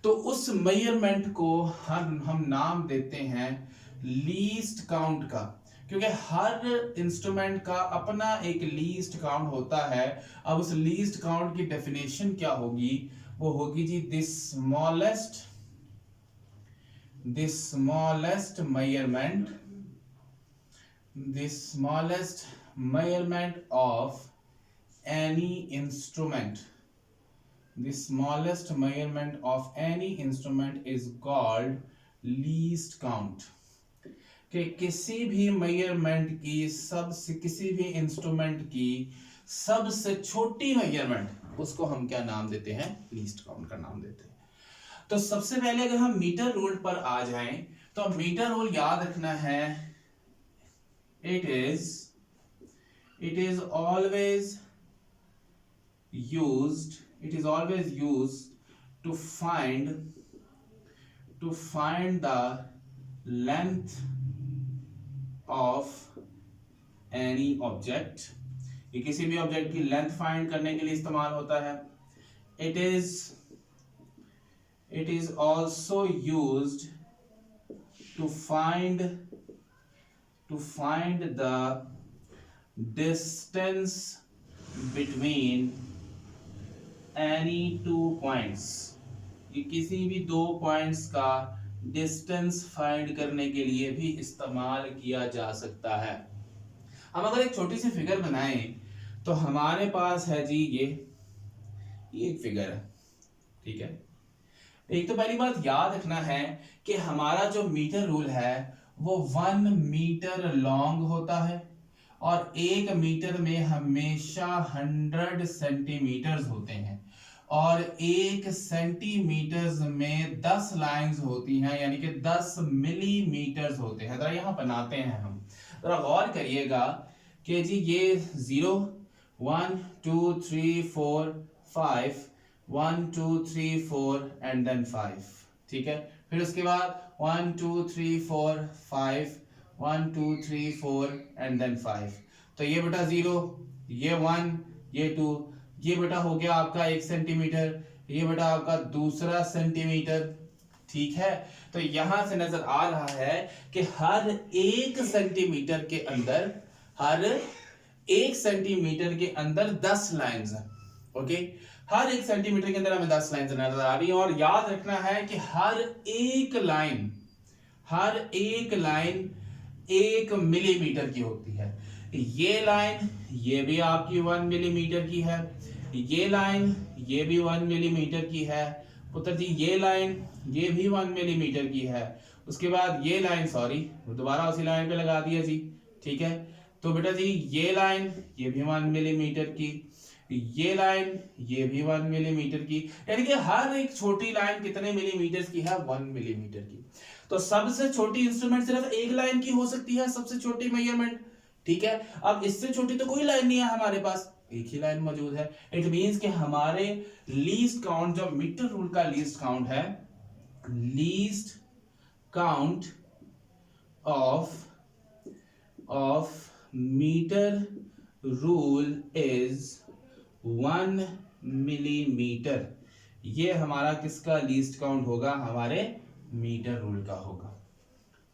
तो उस मेजरमेंट को हम नाम देते हैं लीस्ट काउंट का, क्योंकि हर इंस्ट्रूमेंट का अपना एक लीस्ट काउंट होता है। अब उस लीस्ट काउंट की डेफिनेशन क्या होगी, वो होगी जी this smallest measurement of any instrument. The smallest measurement of any instrument is called least count. कि किसी भी मेजरमेंट की किसी भी इंस्ट्रूमेंट की सबसे छोटी मेजरमेंट उसको हम क्या नाम देते हैं, लीस्ट काउंट का नाम देते हैं। तो सबसे पहले अगर हम मीटर रूल पर आ जाएं तो मीटर रूल याद रखना है, it is always used to find the length of any object. ये किसी भी ऑब्जेक्ट की लेंथ फाइंड करने के लिए इस्तेमाल होता है। It is also used to find the distance between any two points, ये किसी भी दो पॉइंट्स का डिस्टेंस फाइंड करने के लिए भी इस्तेमाल किया जा सकता है। हम अगर एक छोटी सी फिगर बनाएं तो हमारे पास है जी ये एक फिगर है, ठीक है। एक तो पहली बात याद रखना है कि हमारा जो मीटर रूल है वो 1 मीटर लॉन्ग होता है और 1 मीटर में हमेशा 100 सेंटीमीटर्स होते हैं और 1 सेंटीमीटर्स में 10 लाइंस होती हैं, यानी कि 10 मिलीमीटर्स होते हैं। जरा यहां बनाते हैं हम, जरा गौर करिएगा कि जी ये 0 1 2 3 4 5 1 2 3 4 एंड देन 5, ठीक है। फिर उसके बाद 1 2 3 4 5 1 2 3 4 एंड देन 5। तो ये बेटा 0, ये 1, ये 2, ये बेटा हो गया आपका 1 सेंटीमीटर, ये बेटा आपका दूसरा सेंटीमीटर, ठीक है। तो यहां से नजर आ रहा है कि हर 1 सेंटीमीटर के अंदर, हर 1 सेंटीमीटर के अंदर 10 लाइंस हैं, ओके। हर 1 सेंटीमीटर के अंदर हमें 10 लाइंस नजर आ रही है और याद रखना है कि हर एक लाइन 1 मिलीमीटर की होती है। ये लाइन ये भी आपकी 1 मिलीमीटर की है, ये लाइन ये भी 1 मिलीमीटर की है पुत्र जी, ये लाइन ये भी 1 मिलीमीटर की है। उसके बाद ये लाइन, सॉरी दोबारा उसी लाइन पे लगा दिया जी, ठीक है। तो बेटा जी ये लाइन ये भी 1 मिलीमीटर की, ये लाइन ये भी 1 मिलीमीटर की, यानी कि हर एक छोटी लाइन कितने मिलीमीटर की है? 1 मिलीमीटर की। तो सबसे छोटी इंस्ट्रूमेंट सिर्फ एक लाइन की हो सकती है, सबसे छोटी मेजरमेंट, ठीक है। अब इससे छोटी तो कोई लाइन नहीं है हमारे पास, एक ही लाइन मौजूद है। इट मींस कि हमारे लीस्ट काउंट, जो मीटर रूल का लीस्ट काउंट है, least count of metre rule is 1 millimetre. ये हमारा किसका लीस्ट काउंट होगा? हमारे मीटर रूल का होगा,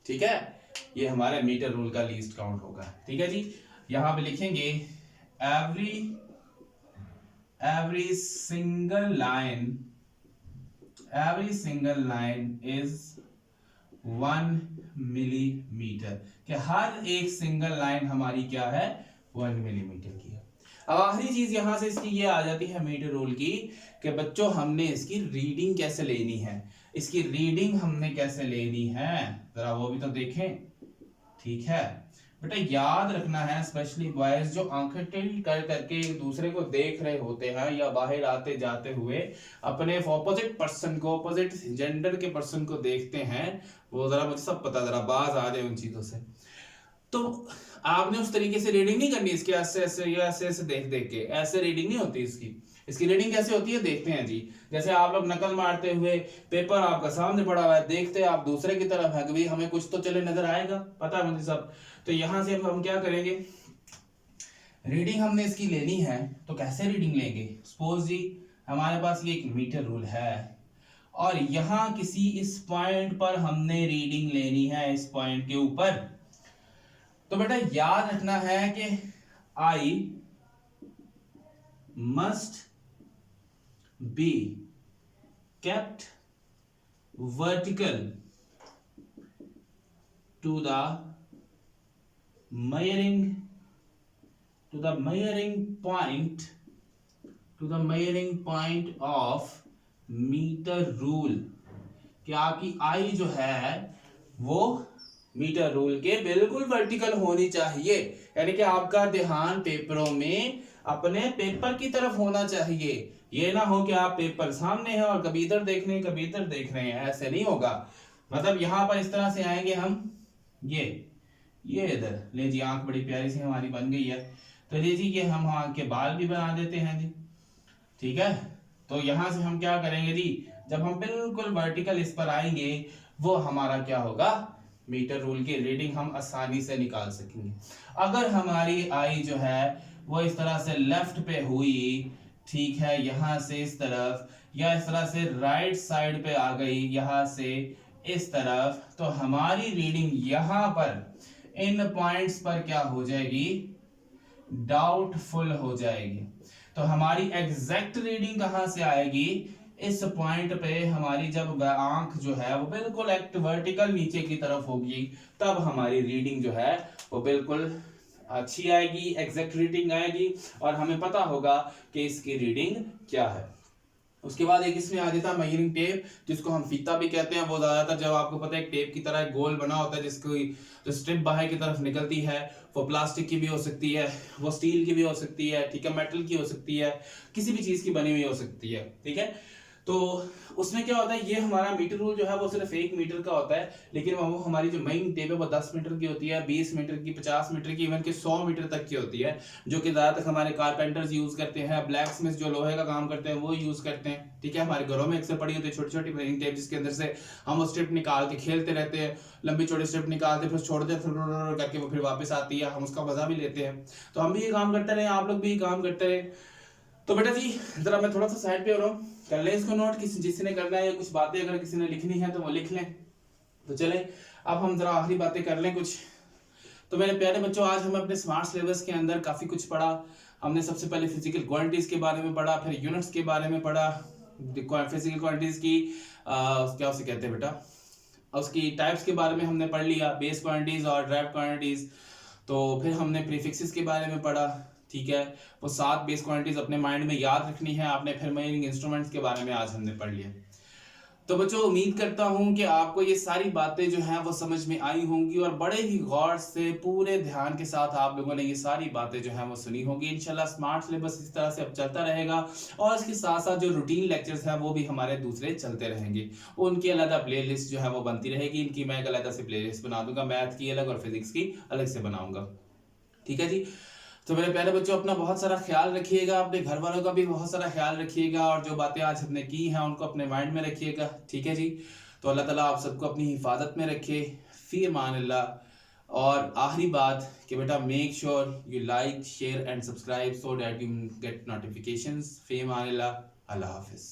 ठीक है। ये हमारे मीटर रूल का लीस्ट काउंट होगा, ठीक है जी। यहां पे लिखेंगे every single line is 1 millimetre, कि हर एक सिंगल लाइन हमारी क्या है? 1 मिलीमीटर की है। अब आखिरी चीज यहां से इसकी ये आ जाती है मीटर रूल की, कि बच्चों हमने इसकी रीडिंग कैसे लेनी है, इसकी रीडिंग हमने कैसे लेनी है, जरा वो भी तो देखें, ठीक है। बेटा याद रखना है, स्पेशली बॉयज जो आंखें टिल्ट कर करके एक दूसरे को देख रहे होते हैं या बाहर आते जाते हुए अपने ऑपोजिट पर्सन को, ऑपोजिट जेंडर के पर्सन को देखते हैं, वो जरा मुझे सब पता, जरा बाज आ जाए उन चीजों से। तो आपने उस तरीके से रीडिंग नहीं करनी इसकी, ऐसे ऐसे या ऐसे ऐसे देख देख के, ऐसे रीडिंग नहीं होती इसकी। इसकी रीडिंग कैसे होती है देखते हैं जी। जैसे आप लोग नकल मारते हुए, पेपर आपका सामने पड़ा हुआ है, देखते आप दूसरे की तरफ है कि भाई हमें कुछ तो चले नजर आएगा, पता है मुझे सब। तो यहां से हम क्या करेंगे, रीडिंग हमने इसकी लेनी है, तो कैसे रीडिंग लेंगे? सपोज जी हमारे पास ये एक मीटर रूल है और यहां किसी इस पॉइंट पर हमने रीडिंग लेनी है, इस पॉइंट के ऊपर। तो बेटा याद रखना है कि I must be kept vertical to the measuring point of meter rule, कि आपकी आई जो है वो मीटर रूल के बिल्कुल वर्टिकल होनी चाहिए, यानी कि आपका ध्यान पेपरों में अपने पेपर की तरफ होना चाहिए। ये ना हो कि आप पेपर सामने है और कभी इधर देख रहे हैं कभी इधर देख रहे हैं, ऐसे नहीं होगा। मतलब यहां पर इस तरह से आएंगे हम, ये इधर ले जी, आंख बड़ी प्यारी सी हमारी बन गई है। तो ले जी ये हम आंख के बाल भी बना देते हैं जी, ठीक है। तो यहां से हम क्या करेंगे जी, जब हम बिल्कुल वर्टिकल इस पर आएंगे, वो हमारा क्या होगा? मीटर रूल की रीडिंग हम आसानी से निकाल सकेंगे। अगर हमारी आई जो है वो इस तरह से लेफ्ट पे हुई, ठीक है, यहां से इस तरफ, या इस तरह से राइट साइड पे आ गई यहां से इस तरफ, तो हमारी रीडिंग यहां पर इन पॉइंट्स पर क्या हो जाएगी? डाउटफुल हो जाएगी। तो हमारी एग्जैक्ट रीडिंग कहां से आएगी, इस पॉइंट पे हमारी जब आंख जो है वो बिल्कुल एक्ट वर्टिकल नीचे की तरफ होगी, तब हमारी रीडिंग जो है वो बिल्कुल अच्छी आएगी, एग्जैक्ट रीडिंग आएगी और हमें पता होगा कि इसकी रीडिंग क्या है। उसके बाद एक इसमें आ जाता है मेजरिंग टेप, जिसको हम फीता भी कहते हैं। वो ज्यादातर जब आपको पता है एक टेप की तरह एक गोल बना होता है, जिसकी जो स्ट्रिप बाहर की तरफ निकलती है, वो प्लास्टिक की भी हो सकती है, वो स्टील की भी हो सकती है, ठीक है, मेटल की हो सकती है, किसी भी चीज की बनी हुई हो सकती है, ठीक है। तो उसमें क्या होता है, ये हमारा मीटर रूल जो है वो सिर्फ 1 मीटर का होता है, लेकिन वो हमारी जो मेन टेप है वो 10 मीटर की होती है, 20 मीटर की, 50 मीटर की, इवन के 100 मीटर तक की होती है, जो कि ज्यादातर हमारे कारपेंटर्स यूज करते हैं, ब्लैक स्मिथ जो लोहे का काम करते हैं वो यूज करते हैं, ठीक है। हमारे घरों में अक्सर पड़ी होती है छोटी छोटी मेजरिंग टेप, जिसके अंदर से हम वो स्ट्रिप निकाल के खेलते रहते हैं, लंबी चौड़ी स्ट्रिप निकालते फिर छोड़ते करके वो फिर वापस आती है, हम उसका मजा भी लेते हैं। तो हम भी ये काम करते रहे, आप लोग भी ये काम करते रहे। तो बेटा जी जरा मैं थोड़ा सा साइड पे हो रहा हूँ, कर ले इसको नोट, किसी जिसने करना है, कुछ बातें अगर किसी ने लिखनी है तो वो लिख लें। तो चले अब हम जरा आखिरी बातें कर लें कुछ। तो मेरे प्यारे बच्चों, आज हम अपने स्मार्ट सिलेबस के अंदर काफी कुछ पढ़ा। हमने सबसे पहले फिजिकल क्वांटिटीज के बारे में पढ़ा, फिर यूनिट्स के बारे में पढ़ा, फिजिकल क्वांटिटीज की क्या उसे कहते हैं बेटा, उसकी टाइप्स के बारे में हमने पढ़ लिया, बेस क्वांटिटीज और ड्राइव क्वांटिटीज। तो फिर हमने प्रीफिक्सेस के बारे में पढ़ा, ठीक है, वो 7 बेस क्वांटिटीज अपने माइंड में याद रखनी है आपने। फिर मेजरिंग इंस्ट्रूमेंट्स के बारे में आज हमने पढ़ लिया। तो बच्चों उम्मीद करता हूं कि आपको ये सारी बातें जो हैं वो समझ में आई होंगी और बड़े ही गौर से पूरे ध्यान के साथ आप लोगों ने ये सारी बातें जो हैं वो सुनी होंगी। इंशाल्लाह स्मार्ट सिलेबस इस तरह से अब चलता रहेगा और इसके साथ साथ जो रूटीन लेक्चर्स हैं वो भी हमारे दूसरे चलते रहेंगे। उनकी अलग प्लेलिस्ट जो है वो बनती रहेगी, इनकी मैं एक अलग से प्लेलिस्ट बना दूंगा, मैथ की अलग और फिजिक्स की अलग से बनाऊंगा, ठीक है जी। तो मेरे प्यारे बच्चों अपना बहुत सारा ख्याल रखिएगा, अपने घर वालों का भी बहुत सारा ख्याल रखिएगा और जो बातें आज हमने की हैं उनको अपने माइंड में रखिएगा, ठीक है जी। तो अल्लाह ताला आप सबको अपनी हिफाजत में रखे, फी अमान अल्लाह। और आखिरी बात कि बेटा make sure you like, share and subscribe so that you get notifications. फी अमान अल्लाह, अल्लाह हाफिज़।